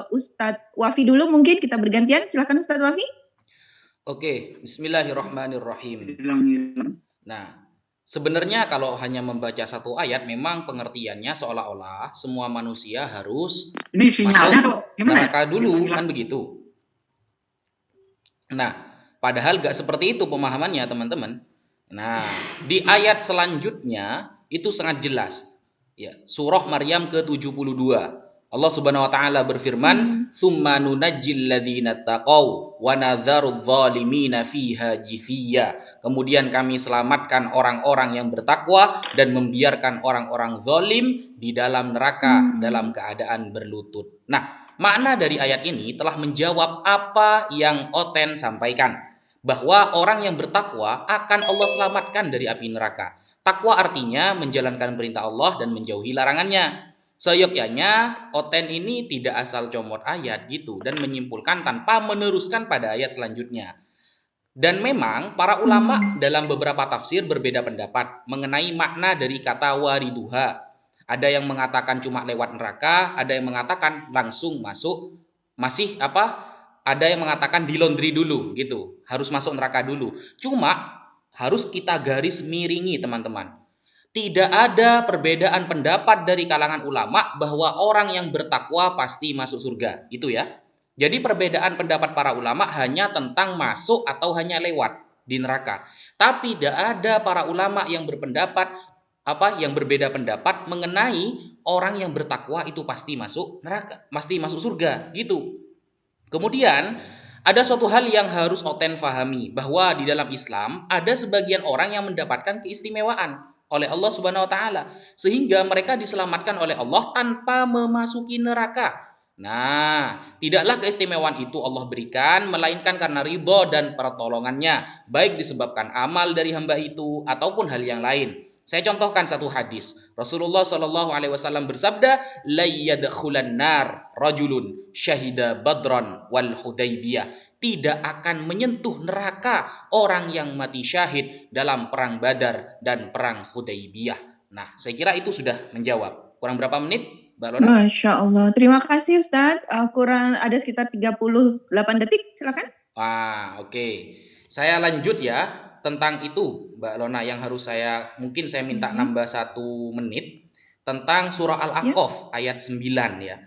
Ustadz Wafi dulu, mungkin kita bergantian. Silakan Ustadz Wafi. Oke, bismillahirrahmanirrahim. Nah, sebenarnya kalau hanya membaca satu ayat, memang pengertiannya seolah-olah semua manusia harus masuk neraka dulu, kan begitu. Nah, padahal gak seperti itu pemahamannya teman-teman. Nah, di ayat selanjutnya itu sangat jelas. Ya, surah Maryam ke-72. Allah Subhanahu wa taala berfirman, "Tsumma nunajjil ladzina taqaw wa nadzaru dzalimina fiha jithiya." Kemudian kami selamatkan orang-orang yang bertakwa dan membiarkan orang-orang zalim di dalam neraka dalam keadaan berlutut. Nah, makna dari ayat ini telah menjawab apa yang Oten sampaikan, bahwa orang yang bertakwa akan Allah selamatkan dari api neraka. Takwa artinya menjalankan perintah Allah dan menjauhi larangannya. Seyogyanya Oten ini tidak asal comot ayat gitu dan menyimpulkan tanpa meneruskan pada ayat selanjutnya. Dan memang para ulama dalam beberapa tafsir berbeda pendapat mengenai makna dari kata wariduha. Ada yang mengatakan cuma lewat neraka, ada yang mengatakan langsung masuk, ada yang mengatakan di laundry dulu gitu, harus masuk neraka dulu. Cuma harus kita garis miringi teman-teman. Tidak ada perbedaan pendapat dari kalangan ulama bahwa orang yang bertakwa pasti masuk surga, itu ya. Jadi perbedaan pendapat para ulama hanya tentang masuk atau hanya lewat di neraka. Tapi tidak ada para ulama yang berbeda pendapat mengenai orang yang bertakwa itu pasti masuk neraka, pasti masuk surga, gitu. Kemudian ada suatu hal yang harus Oten fahami, bahwa di dalam Islam ada sebagian orang yang mendapatkan keistimewaan oleh Allah Subhanahu wa taala sehingga mereka diselamatkan oleh Allah tanpa memasuki neraka. Nah, tidaklah keistimewaan itu Allah berikan melainkan karena ridho dan pertolongannya, baik disebabkan amal dari hamba itu ataupun hal yang lain. Saya contohkan satu hadis. Rasulullah Shallallahu Alaihi Wasallam bersabda, "La yadkhulan nar rajulun syahida badran wal hudaybiyah." Tidak akan menyentuh neraka orang yang mati syahid dalam perang Badar dan perang Hudaybiyah. Nah, saya kira itu sudah menjawab. Kurang berapa menit, Mbak Lona? Masya Allah. Terima kasih Ustadz. Kurang ada sekitar 38 detik. Silakan. Oke. Saya lanjut ya tentang itu, Mbak Lona, yang harus mungkin saya minta nambah 1 menit tentang surah Al-Ahqaf ayat 9 ya.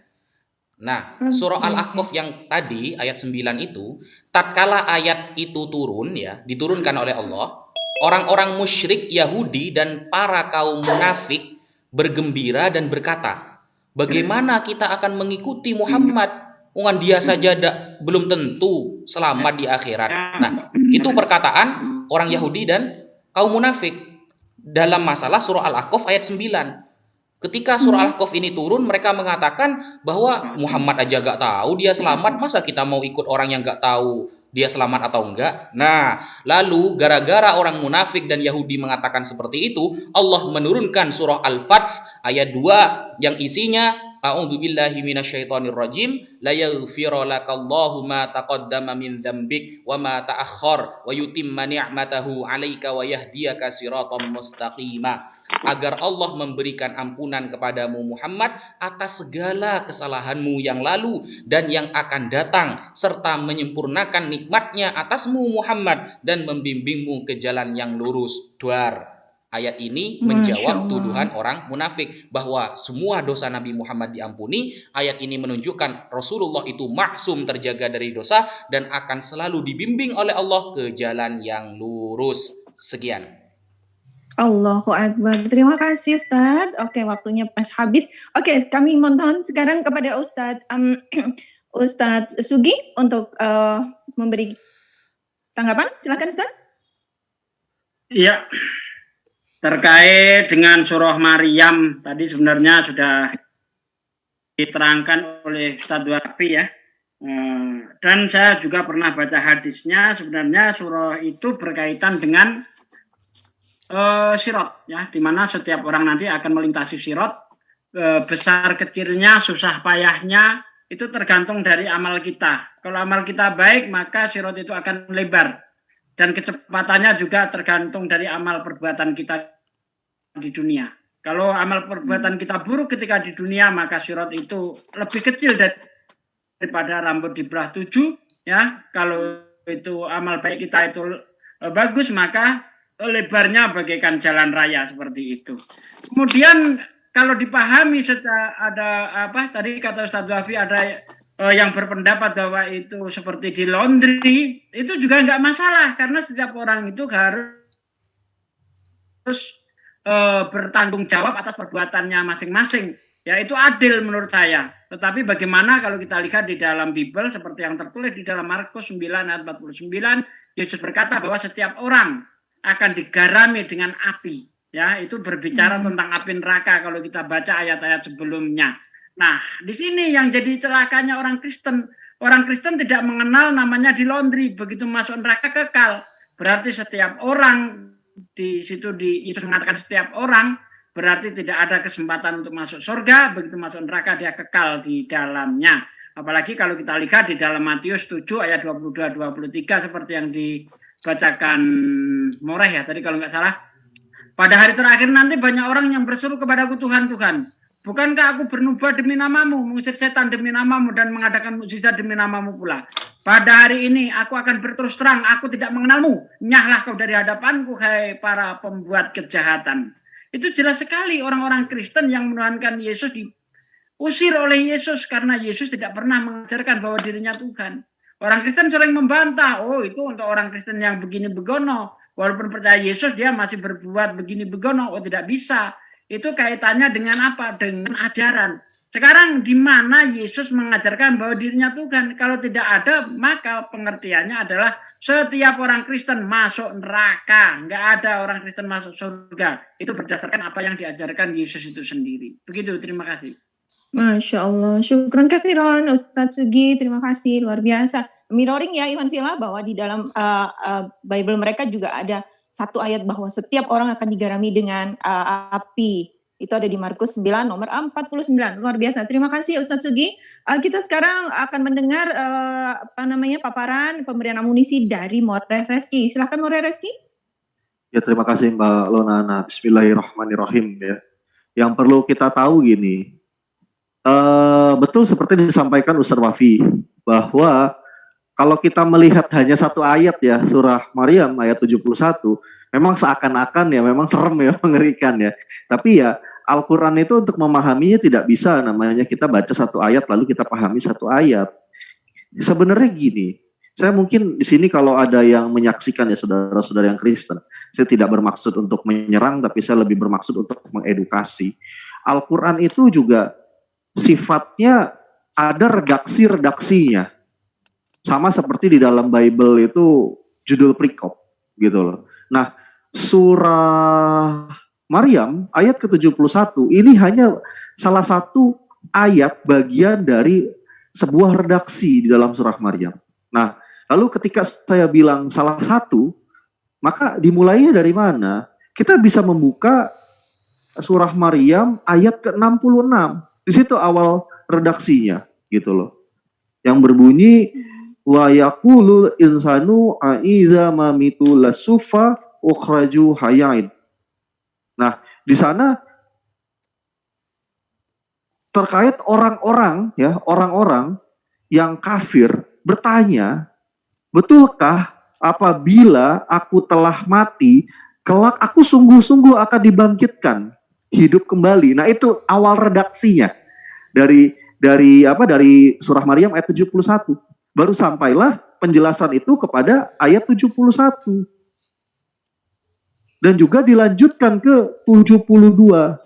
Nah, surah Al-Ahqaf yang tadi ayat 9 itu, tatkala ayat itu turun ya, diturunkan oleh Allah, orang-orang musyrik Yahudi dan para kaum munafik bergembira dan berkata, bagaimana kita akan mengikuti Muhammad? Ungan dia saja belum tentu selamat di akhirat. Nah, itu perkataan orang Yahudi dan kaum munafik dalam masalah surah Al-Ahqaf ayat 9. Ketika surah Al-Ahqaf ini turun, mereka mengatakan bahwa Muhammad aja gak tahu dia selamat, masa kita mau ikut orang yang gak tahu dia selamat atau enggak? Nah, lalu gara-gara orang munafik dan Yahudi mengatakan seperti itu, Allah menurunkan surah Al-Fath ayat 2 yang isinya A'udzubillahi minasyaitonirrajim la yaghfira lakallahu ma taqaddama min dzambik wa ma ta'akhkhar wa yutimma ni'matahu 'alaika wa yahdiyaka siratan mustaqima. Agar Allah memberikan ampunan kepadamu Muhammad atas segala kesalahanmu yang lalu dan yang akan datang, serta menyempurnakan nikmatnya atasmu Muhammad dan membimbingmu ke jalan yang lurus. Duar. Ayat ini menjawab tuduhan orang munafik bahwa semua dosa Nabi Muhammad diampuni. Ayat ini menunjukkan Rasulullah itu maksum, terjaga dari dosa dan akan selalu dibimbing oleh Allah ke jalan yang lurus. Sekian. Allahu Akbar. Terima kasih Ustadz. Oke, waktunya pas habis. Oke, kami mohon sekarang kepada Ustadz Ustadz Sugi untuk memberi tanggapan. Silakan Ustadz. Iya. Terkait dengan surah Maryam tadi sebenarnya sudah diterangkan oleh Ustadz Wafi ya. Dan saya juga pernah baca hadisnya. Sebenarnya surah itu berkaitan dengan sirat ya, di mana setiap orang nanti akan melintasi sirat. Besar kecilnya, susah payahnya itu tergantung dari amal kita. Kalau amal kita baik, maka sirat itu akan lebar, dan kecepatannya juga tergantung dari amal perbuatan kita di dunia. Kalau amal perbuatan kita buruk ketika di dunia, maka sirat itu lebih kecil daripada rambut dibelah 7 ya. Kalau itu amal baik kita itu bagus, maka lebarnya bagaikan jalan raya seperti itu. Kemudian kalau dipahami tadi kata Ustadz Wafi ada yang berpendapat bahwa itu seperti di laundry, itu juga nggak masalah karena setiap orang itu harus bertanggung jawab atas perbuatannya masing-masing. Ya, itu adil menurut saya. Tetapi bagaimana kalau kita lihat di dalam Bible seperti yang tertulis di dalam Markus 9 ayat 49, Yesus berkata bahwa setiap orang akan digarami dengan api. Ya, itu berbicara tentang api neraka kalau kita baca ayat-ayat sebelumnya. Nah, di sini yang jadi celakanya orang Kristen. Orang Kristen tidak mengenal namanya di laundry. Begitu masuk neraka kekal. Berarti setiap orang di situ Yesus mengatakan setiap orang berarti tidak ada kesempatan untuk masuk surga. Begitu masuk neraka dia kekal di dalamnya. Apalagi kalau kita lihat di dalam Matius 7 ayat 22-23 seperti yang dibacakan Moreh ya tadi kalau nggak salah. Pada hari terakhir nanti banyak orang yang berseru kepadaku, Tuhan, Tuhan, bukankah aku bernubuat demi namamu, mengusir setan demi namamu, dan mengadakan mukjizat demi namamu pula? Pada hari ini aku akan berterus terang, aku tidak mengenalmu. Nyahlah kau dari hadapanku, hai para pembuat kejahatan. Itu jelas sekali orang-orang Kristen yang menuhankan Yesus diusir oleh Yesus karena Yesus tidak pernah mengajarkan bahwa dirinya Tuhan. Orang Kristen sering membantah, oh itu untuk orang Kristen yang begini begono. Walaupun percaya Yesus dia masih berbuat begini begono, oh tidak bisa. Itu kaitannya dengan apa? Dengan ajaran. Sekarang di mana Yesus mengajarkan bahwa dirinya Tuhan? Kalau tidak ada, maka pengertiannya adalah setiap orang Kristen masuk neraka. Enggak ada orang Kristen masuk surga. Itu berdasarkan apa yang diajarkan Yesus itu sendiri. Begitu, terima kasih. Masya Allah, syukran kathiran Ustadz Sugi, terima kasih, luar biasa. Mirroring ya Iwan Villa bahwa di dalam Bible mereka juga ada satu ayat bahwa setiap orang akan digarami dengan api. Itu ada di Markus 9 nomor 49. Luar biasa. Terima kasih Ustadz Sugi. Kita sekarang akan mendengar paparan pemberian amunisi dari More Reski. Silakan More Reski. Ya, terima kasih Mbak Lonana. Bismillahirrahmanirrahim ya. Yang perlu kita tahu gini, betul seperti disampaikan Ustadz Wafi, bahwa kalau kita melihat hanya satu ayat ya, surah Maryam ayat 71, memang seakan-akan ya, memang serem ya, mengerikan ya. Tapi ya, Al-Quran itu untuk memahaminya tidak bisa namanya kita baca satu ayat lalu kita pahami satu ayat. Sebenarnya gini, saya mungkin di sini kalau ada yang menyaksikan ya saudara-saudara yang Kristen, saya tidak bermaksud untuk menyerang, tapi saya lebih bermaksud untuk mengedukasi. Al-Quran itu juga sifatnya ada redaksi-redaksinya. Sama seperti di dalam Bible itu judul perikop gitu loh. Nah, surah Maryam ayat ke-71 ini hanya salah satu ayat bagian dari sebuah redaksi di dalam surah Maryam. Nah, lalu ketika saya bilang salah satu, maka dimulainya dari mana? Kita bisa membuka surah Maryam ayat ke-66. Di situ awal redaksinya gitu loh. Yang berbunyi wa yaqulul insanu aiza mamitu lasufa ukhraju hayain. Nah, di sana terkait orang-orang ya, orang-orang yang kafir bertanya, betulkah apabila aku telah mati, kelak aku sungguh-sungguh akan dibangkitkan, hidup kembali. Nah, itu awal redaksinya dari surah Maryam ayat 71. Baru sampailah penjelasan itu kepada ayat 71. Dan juga dilanjutkan ke 72.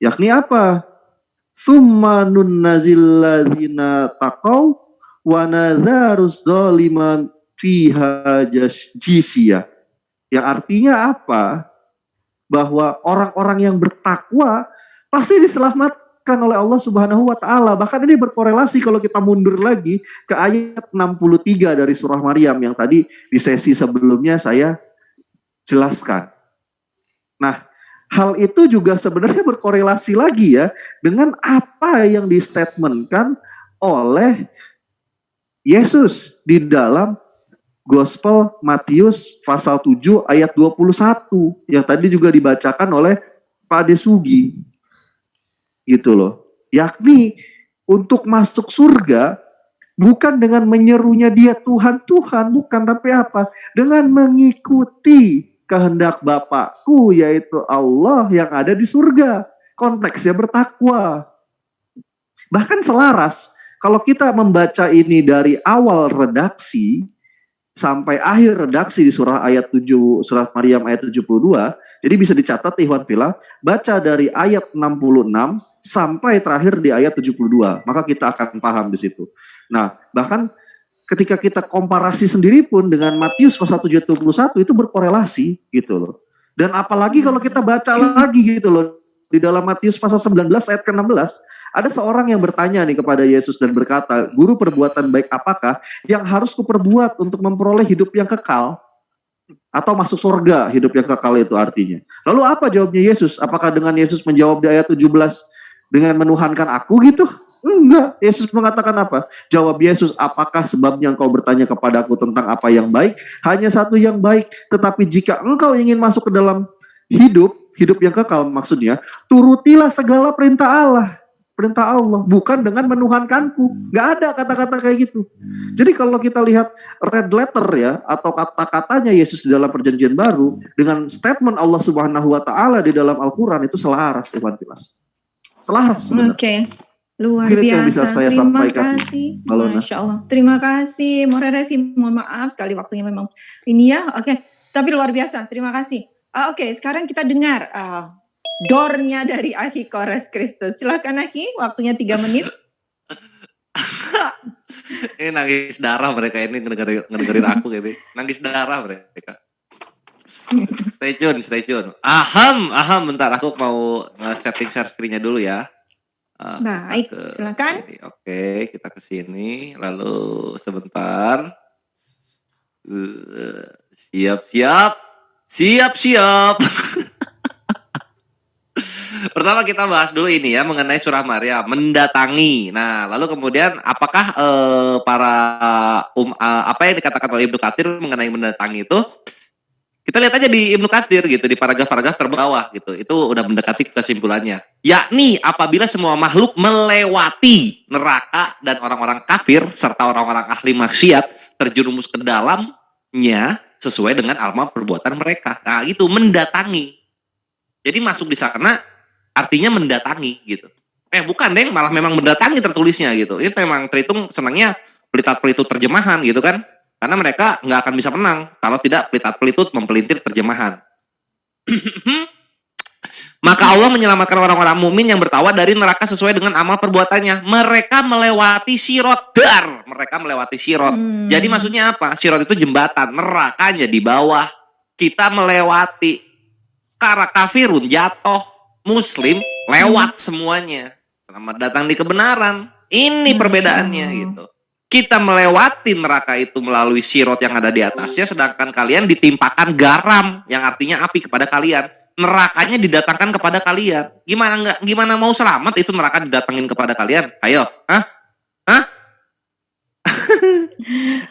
Yakni apa? Summa nunnazil ladzina taqaw wa nadharus dzaliman fiha jisya. Yang artinya apa? Bahwa orang-orang yang bertakwa pasti diselamatkan oleh Allah Subhanahu wa taala. Bahkan ini berkorelasi kalau kita mundur lagi ke ayat 63 dari surah Maryam yang tadi di sesi sebelumnya saya jelaskan. Nah, hal itu juga sebenarnya berkorelasi lagi ya dengan apa yang distatementkan oleh Yesus di dalam Gospel Matius pasal 7 ayat 21 yang tadi juga dibacakan oleh Pak Desugi. Gitu loh. Yakni untuk masuk surga bukan dengan menyerunya dia Tuhan, Tuhan, bukan, tapi apa? Dengan mengikuti kehendak Bapakku, yaitu Allah yang ada di surga. Konteksnya bertakwa. Bahkan selaras, kalau kita membaca ini dari awal redaksi, sampai akhir redaksi di surah ayat 7, surah Maryam ayat 72, jadi bisa dicatat Ikhwan Fillah, baca dari ayat 66 sampai terakhir di ayat 72, maka kita akan paham di situ. Nah, bahkan ketika kita komparasi sendiri pun dengan Matius pasal 7:21 itu berkorelasi gitu loh. Dan apalagi kalau kita baca lagi gitu loh, di dalam Matius pasal 19 ayat ke-16, ada seorang yang bertanya nih kepada Yesus dan berkata, "Guru, perbuatan baik apakah yang harus kuperbuat untuk memperoleh hidup yang kekal?" Atau masuk surga, hidup yang kekal itu artinya. Lalu apa jawabnya Yesus? Apakah dengan Yesus menjawab di ayat 17 dengan menuhankan aku gitu? Enggak. Yesus mengatakan apa? Jawab Yesus, apakah sebabnya engkau bertanya kepadaku tentang apa yang baik? Hanya satu yang baik. Tetapi jika engkau ingin masuk ke dalam hidup yang kekal maksudnya, turutilah segala perintah Allah. Perintah Allah, bukan dengan menuhankanku. Gak ada kata-kata kayak gitu. Jadi kalau kita lihat red letter ya, atau kata-katanya Yesus di dalam perjanjian baru, dengan statement Allah Subhanahu wa Ta'ala di dalam Al-Quran itu selaras. Selaras sebenarnya. Oke. Luar Mungkin itu yang bisa biasa. saya Terima sampaikan, kasih. Balona. Masya Allah. Terima kasih. More Resi, mohon maaf sekali waktunya memang ini ya. Oke. Tapi luar biasa. Terima kasih. Oke, sekarang kita dengar dornya dari Aki Kores Kristus. Silakan Aki, waktunya 3 menit. Ini nangis darah mereka ini ngedengerin aku gitu. Nangis darah mereka. Stay tune. Aham, bentar aku mau setting share screen-nya dulu ya. Baik, silakan. Sini. Oke, kita ke sini. Lalu sebentar. Siap. Siap-siap. Pertama kita bahas dulu ini ya mengenai surah Maryam, mendatangi. Nah, lalu kemudian apakah apa yang dikatakan oleh Ibnu Katsir mengenai mendatangi itu? Kita lihat aja di Ibnu Katsir gitu, di paragraf-paragraf terbawah gitu. Itu udah mendekati kesimpulannya. Yakni apabila semua makhluk melewati neraka dan orang-orang kafir serta orang-orang ahli maksiat terjerumus ke dalamnya sesuai dengan amal perbuatan mereka. Nah, itu mendatangi. Jadi masuk di sana artinya mendatangi gitu. Bukan deng, malah memang mendatangi tertulisnya gitu. Itu memang terhitung senangnya pelitat-pelitut terjemahan gitu kan. Karena mereka nggak akan bisa menang kalau tidak pelitat-pelitut mempelintir terjemahan. Maka Allah menyelamatkan orang-orang mukmin yang bertakwa dari neraka sesuai dengan amal perbuatannya. Mereka melewati sirot dar. Mereka melewati sirot. Jadi maksudnya apa? Sirot itu jembatan. Nerakanya di bawah. Kita melewati. Kara kafirun jatuh. Muslim lewat semuanya. Selamat datang di kebenaran. Ini perbedaannya gitu. Kita melewati neraka itu melalui sirot yang ada di atasnya, sedangkan kalian ditimpakan garam yang artinya api kepada kalian. Nerakanya didatangkan kepada kalian. Gimana mau selamat itu neraka didatangin kepada kalian? Ayo, hah?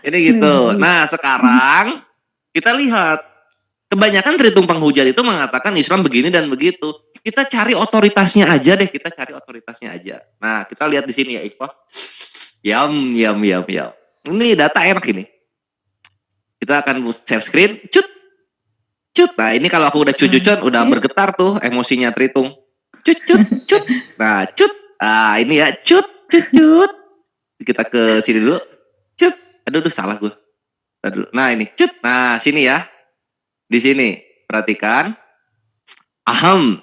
Ini gitu. Nah, sekarang kita lihat kebanyakan terhitung penghujat itu mengatakan Islam begini dan begitu. Kita cari otoritasnya aja deh, Nah, kita lihat di sini ya, Iqbal. Yam. Ini data enak ini. Kita akan share screen. Cut. Nah, ini kalau aku udah cucucan udah bergetar tuh emosinya terhitung. Cut. Nah, cut. Ah, ini ya, cut. Kita ke sini dulu. Cut. Aduh, salah gue. Nah, ini, cut. Nah, sini ya. Di sini. Perhatikan. Aham.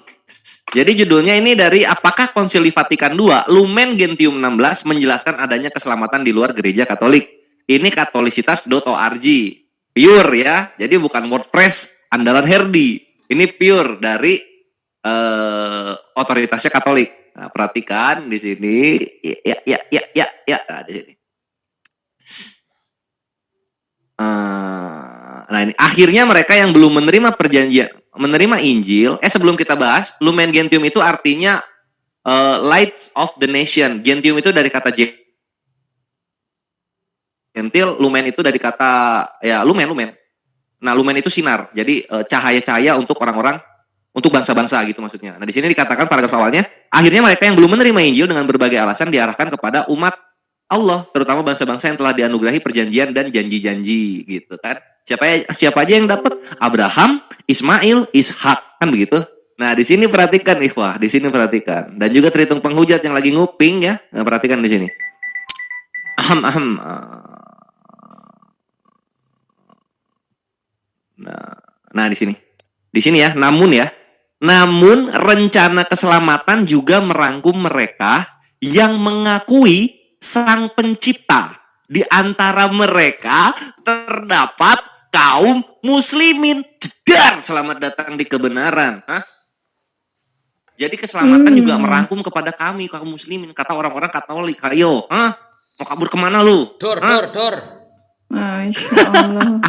Jadi judulnya ini dari apakah Konsili Vatikan II Lumen Gentium 16 menjelaskan adanya keselamatan di luar gereja Katolik. Ini katolisitas.org. Pure ya. Jadi bukan WordPress andalan Herdi. Ini pure dari otoritasnya Katolik. Nah, perhatikan di sini. Ya. Nah, di sini. Nah, ini akhirnya mereka yang belum menerima Injil. Sebelum kita bahas, Lumen Gentium itu artinya lights of the nation. Gentium itu dari kata gentil, lumen itu dari kata ya lumen. Nah, lumen itu sinar. Jadi cahaya-cahaya untuk orang-orang, untuk bangsa-bangsa gitu maksudnya. Nah, di sini dikatakan paragraf awalnya, akhirnya mereka yang belum menerima Injil dengan berbagai alasan diarahkan kepada umat Allah, terutama bangsa-bangsa yang telah dianugerahi perjanjian dan janji-janji gitu kan. Siapa aja yang dapat? Abraham, Ismail, Ishak, kan begitu. Nah, di sini perhatikan ikhwah, di sini perhatikan. Dan juga terhitung penghujat yang lagi nguping ya. Nah, perhatikan di sini. Nah, di sini. Di sini ya, namun rencana keselamatan juga merangkum mereka yang mengakui Sang Pencipta. Di antara mereka terdapat kaum muslimin. Jedar, selamat datang di kebenaran. Jadi keselamatan juga merangkum kepada kami, kaum muslimin. Kata orang-orang Katolik, ayo, mau kabur kemana lu? Dor. Masya Allah.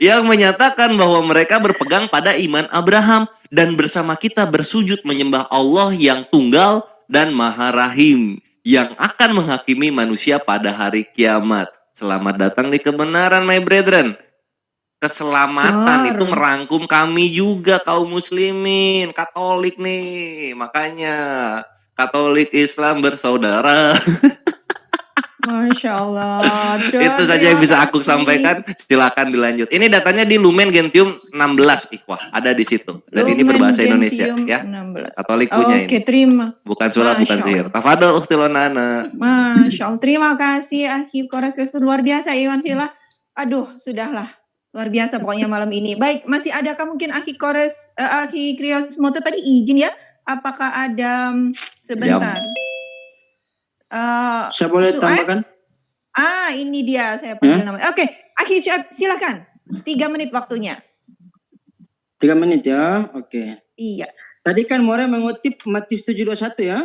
Yang menyatakan bahwa mereka berpegang pada iman Abraham dan bersama kita bersujud menyembah Allah yang tunggal dan maha rahim, yang akan menghakimi manusia pada hari kiamat. Selamat datang di kebenaran, my brethren. Keselamatan itu merangkum kami juga, kaum muslimin, Katolik nih. Makanya Katolik Islam bersaudara. Masya Allah. Itu saja yang bisa aku sampaikan. Silakan dilanjut. Ini datanya di Lumen Gentium 16, ikhwah. Ada di situ. Dan ini berbahasa Indonesia ya. 16. Katolik punya ini. Oke, terima. Bukan sulap, bukan sihir. Tafadol ukhtilonana. Masya Allah. Terima kasih Akhi Korekus, luar biasa Iwan Villa. Aduh, sudahlah. Luar biasa pokoknya malam ini. Baik, masih adakah mungkin Akhi Krios Moto tadi izin ya? Apakah ada sebentar? Saya boleh tambahkan? Ini dia saya panggil namanya. Oke, Akhi Syuaib silakan. 3 menit waktunya. 3 menit ya. Oke. Iya. Tadi kan More mengutip Matius 7:21 ya.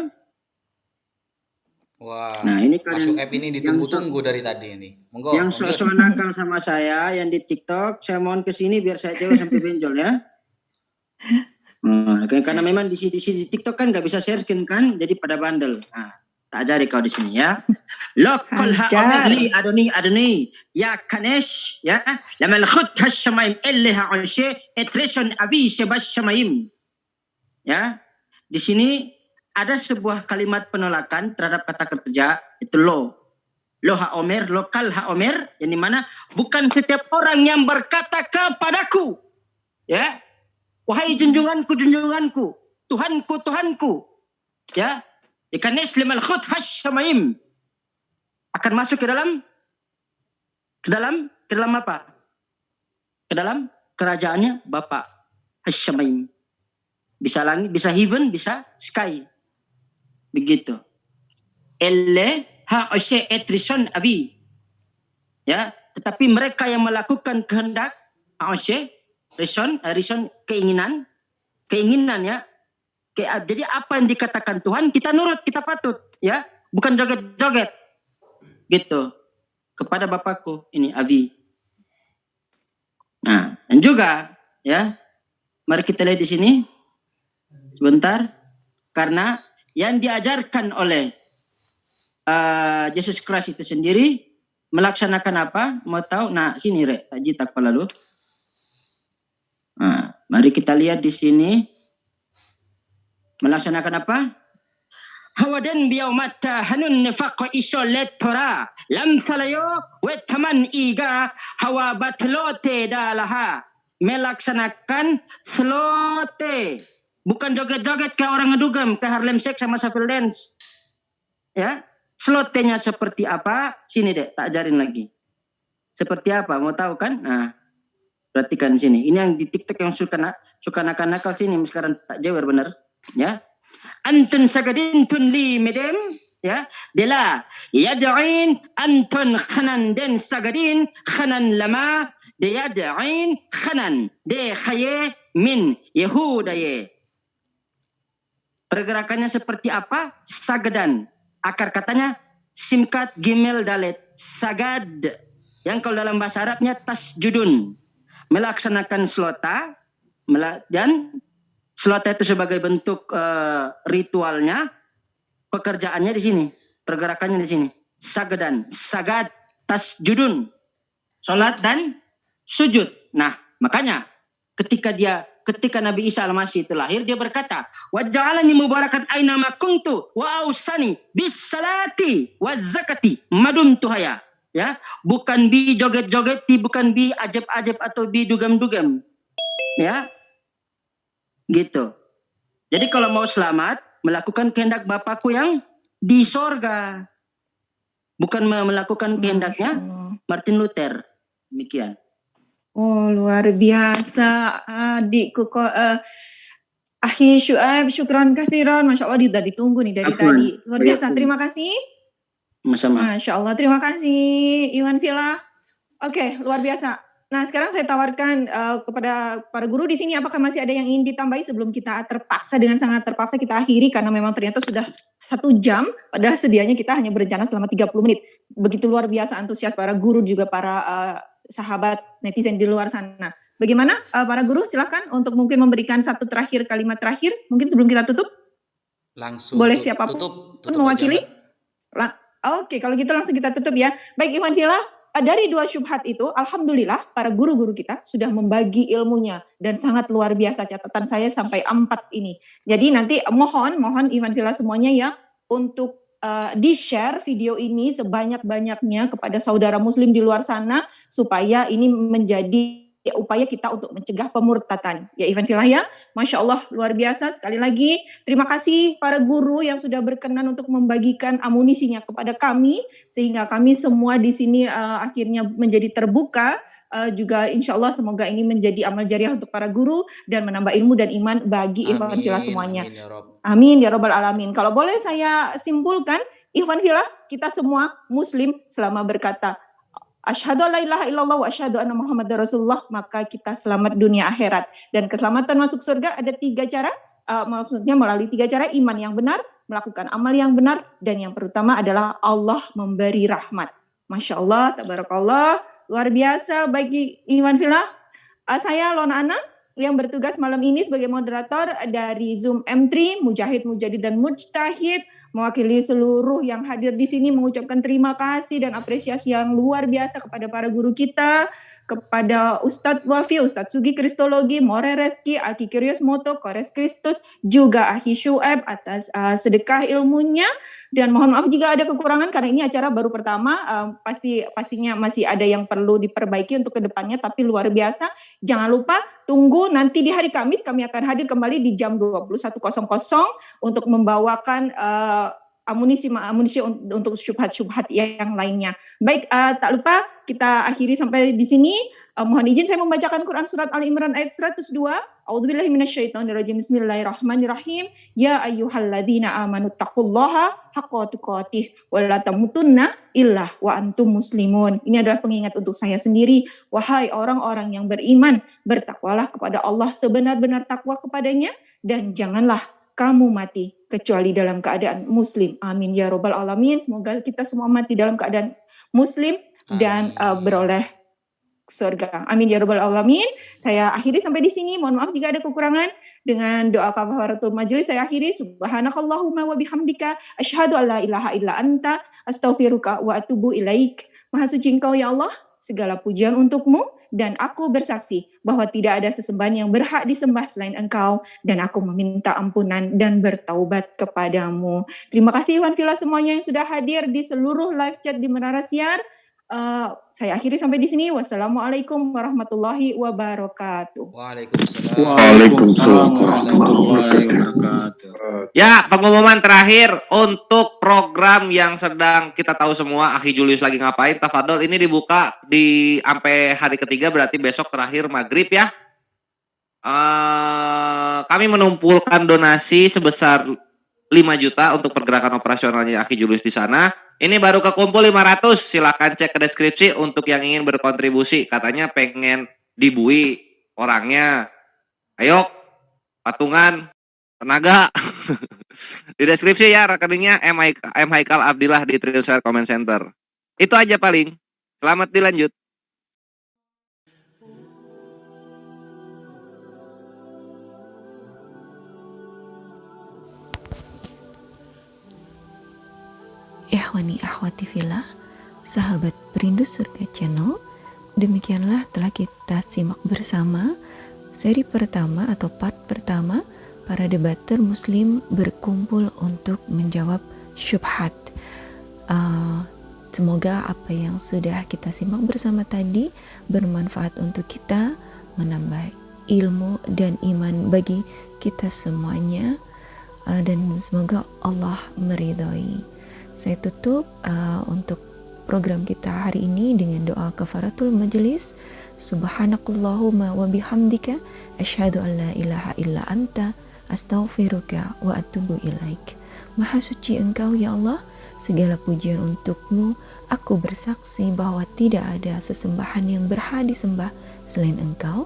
Wah, Nah, ini masuk kalian app ini yang ditunggu-tunggu dari tadi ini. Monggo, yang lanjut. sok-sok nakal sama saya yang di TikTok, saya mohon ke sini biar saya jauh sampai benjol ya. Nah, karena memang di sini di TikTok kan nggak bisa share screen kan, jadi pada bandel. Nah, tak ajari kau di sini ya. Lokal ha Hajar. omerli adoni ya kanesh ya lamal khut hashamaim ilha anshe etreson abi sebas shamaim. Ya. Di sini ada sebuah kalimat penolakan terhadap kata kerja itu lo ha omer, lokal ha omer, yang dimana bukan setiap orang yang berkata kepadaku, ya, wahai junjunganku, Tuhanku, ya, ikan limal khut hashamaim akan masuk ke dalam apa? Ke dalam kerajaannya Bapa Hashamaim. Bisa langit, bisa heaven, bisa sky. Begitu. Elle ha oshe etrison abi. Ya, tetapi mereka yang melakukan kehendak oshe rison keinginan ya. Jadi apa yang dikatakan Tuhan kita nurut, kita patut ya, bukan joget-joget. Gitu. Kepada Bapakku ini Abi. Nah, dan juga ya, mari kita lihat di sini sebentar, karena yang diajarkan oleh Yesus Kristus itu sendiri melaksanakan apa? Mau tahu? Nah, sini Rek, tak jitak kepala lu. Nah, mari kita lihat di sini melaksanakan apa? Hawadan biyaumata hanun nifaq isolet tora lam salayo wetaman iga hawa batlote dalaha, melaksanakan slote, bukan joget-joget kayak orang ngedugem ke Harlem Shake sama Shuffle Dance. Ya, slotenya seperti apa? Sini deh, tak ajarin lagi. Seperti apa? Mau tahu kan? Nah, perhatikan sini. Ini yang di TikTok yang suka nakal-nakal sini sekarang tak jewer bener, ya. Antun sagadin tun li medem, ya, dela yad'in antun khanan den sagadin khanan lama de yad'in khanan de khaye min Yehudaye. Pergerakannya seperti apa? Sagadan. Akar katanya simkat gimel dalet. Sagad. Yang kalau dalam bahasa Arabnya tasjudun. Melaksanakan slota. Dan slota itu sebagai bentuk ritualnya. Pekerjaannya di sini. Pergerakannya di sini. Sagadan. Sagad. Tasjudun. Salat dan sujud. Nah, makanya ketika Nabi Isa Al-Masih itu lahir, dia berkata, waj'alani mubarakan aina ma kuntu wa ausani bis salati waz zakati madumtu haya. Ya, bukan bi joget-jogeti, bukan bi ajab-ajab atau bi dugam-dugam. Ya. Gitu. Jadi kalau mau selamat, melakukan kehendak Bapakku yang di sorga. Bukan melakukan kehendaknya Martin Luther. Demikian. Oh, luar biasa adikku kok. Akhi Syuaib, syukran kasiran. Masya Allah, sudah ditunggu nih dari tadi. Luar biasa, terima kasih. Sama-sama. Masya Allah, terima kasih Iwan Villa. Oke, luar biasa. Nah, sekarang saya tawarkan kepada para guru di sini, apakah masih ada yang ingin ditambahi sebelum kita dengan sangat terpaksa kita akhiri, karena memang ternyata sudah 1 jam, padahal sedianya kita hanya berencana selama 30 menit. Begitu luar biasa antusias para guru, juga para sahabat netizen di luar sana. Bagaimana para guru, silakan untuk mungkin memberikan satu kalimat terakhir, mungkin sebelum kita tutup. Langsung. Boleh siapapun tutup mewakili. Oke, kalau gitu langsung kita tutup ya. Baik Iwan Villa, dari 2 syubhat itu, alhamdulillah para guru-guru kita sudah membagi ilmunya dan sangat luar biasa. Catatan saya sampai 4 ini. Jadi nanti mohon Iwan Villa semuanya ya untuk di-share video ini sebanyak-banyaknya kepada saudara muslim di luar sana supaya ini menjadi upaya kita untuk mencegah pemurtatan. Ya Iwan Villa ya, Masya Allah luar biasa. Sekali lagi terima kasih para guru yang sudah berkenan untuk membagikan amunisinya kepada kami sehingga kami semua di sini akhirnya menjadi terbuka. Juga insya Allah semoga ini menjadi amal jariah untuk para guru dan menambah ilmu dan iman bagi Ikhwan Villa semuanya. Amin ya Rabbal Alamin. Kalau boleh saya simpulkan, Ikhwan Villa kita semua muslim selama berkata asyhadu la ilaha illallah wa asyhadu anna Muhammadar Rasulullah, maka kita selamat dunia akhirat. Dan keselamatan masuk surga ada 3 cara, maksudnya melalui 3 cara: iman yang benar, melakukan amal yang benar, dan yang pertama adalah Allah memberi rahmat. Masya Allah, tabarakallah, luar biasa bagi Iwan Villa. Saya Lona Ana yang bertugas malam ini sebagai moderator dari Zoom M3, Mujahid, Mujadid, dan Mujtahid, mewakili seluruh yang hadir di sini mengucapkan terima kasih dan apresiasi yang luar biasa kepada para guru kita, kepada Ustadz Wafi, Ustadz Sugi Kristologi, More Reski, Aki Kirios Moto, Kores Kristus, juga Aki Syueb atas sedekah ilmunya. Dan mohon maaf jika ada kekurangan karena ini acara baru pertama, pastinya masih ada yang perlu diperbaiki untuk kedepannya, tapi luar biasa. Jangan lupa tunggu nanti di hari Kamis kami akan hadir kembali di jam 21.00 untuk membawakan amunisi untuk syubhat-syubhat yang lainnya. Baik, tak lupa kita akhiri sampai di sini. Mohon izin saya membacakan Quran surat Ali Imran ayat 102. A'udzubillahi minasyaitonirrajim. Bismillahirrahmanirrahim. Ya ayyuhalladzina amanu taqullaha haqqa tuqatih wa la tamutunna illa wa antum muslimun. Ini adalah pengingat untuk saya sendiri. Wahai orang-orang yang beriman, bertakwalah kepada Allah sebenar-benar takwa kepadanya, dan janganlah kamu mati kecuali dalam keadaan muslim. Amin ya robbal alamin. Semoga kita semua mati dalam keadaan muslim dan beroleh surga. Amin ya robbal alamin. Saya akhiri sampai di sini. Mohon maaf jika ada kekurangan. Dengan doa kafaratul majelis saya akhiri. Subhanakallahumma wa bihamdika asyhadu an la ilaha illa anta astaghfiruka wa atubu ilaik. Maha suci Engkau ya Allah, segala pujian untukmu, dan aku bersaksi bahwa tidak ada sesembahan yang berhak disembah selain Engkau, dan aku meminta ampunan dan bertaubat kepadamu. Terima kasih Iwan Villa semuanya yang sudah hadir di seluruh live chat di Menara Siar. Saya akhiri sampai di sini. Wassalamualaikum warahmatullahi wabarakatuh. Waalaikumsalam warahmatullahi wabarakatuh. Ya, pengumuman terakhir untuk program yang sedang kita tahu semua, Akhi Julius lagi ngapain, tafadol, ini dibuka di sampai hari ketiga, berarti besok terakhir maghrib ya. Kami menumpulkan donasi sebesar 5 juta untuk pergerakan operasionalnya Akhi Julius di sana. Ini baru kekumpul 500, silakan cek ke deskripsi untuk yang ingin berkontribusi. Katanya pengen dibui orangnya. Ayo, patungan, tenaga. Di deskripsi ya rekeningnya M. Haikal Abdillah di Trilshare Comment Center. Itu aja paling. Selamat dilanjut. Ikhwani akhwati fillah, sahabat perindu surga channel, demikianlah telah kita simak bersama seri pertama atau part pertama para debater muslim berkumpul untuk menjawab syubhat. Semoga apa yang sudah kita simak bersama tadi bermanfaat untuk kita, menambah ilmu dan iman bagi kita semuanya, dan semoga Allah meridhai. Saya tutup untuk program kita hari ini dengan doa kafaratul majelis. Subhanakallahumma wa bihamdika asyhadu an la ilaha illa anta astaghfiruka wa atubu ilaik. Maha suci Engkau ya Allah, segala pujian untukmu. Aku bersaksi bahwa tidak ada sesembahan yang berhak disembah selain Engkau,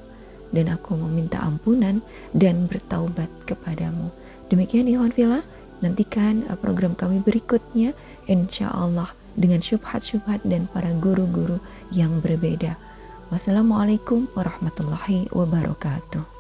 dan aku meminta ampunan dan bertaubat kepadamu. Demikian Ikhwan Fillah. Nantikan program kami berikutnya, insya Allah dengan syubhat-syubhat dan para guru-guru yang berbeda. Wassalamualaikum warahmatullahi wabarakatuh.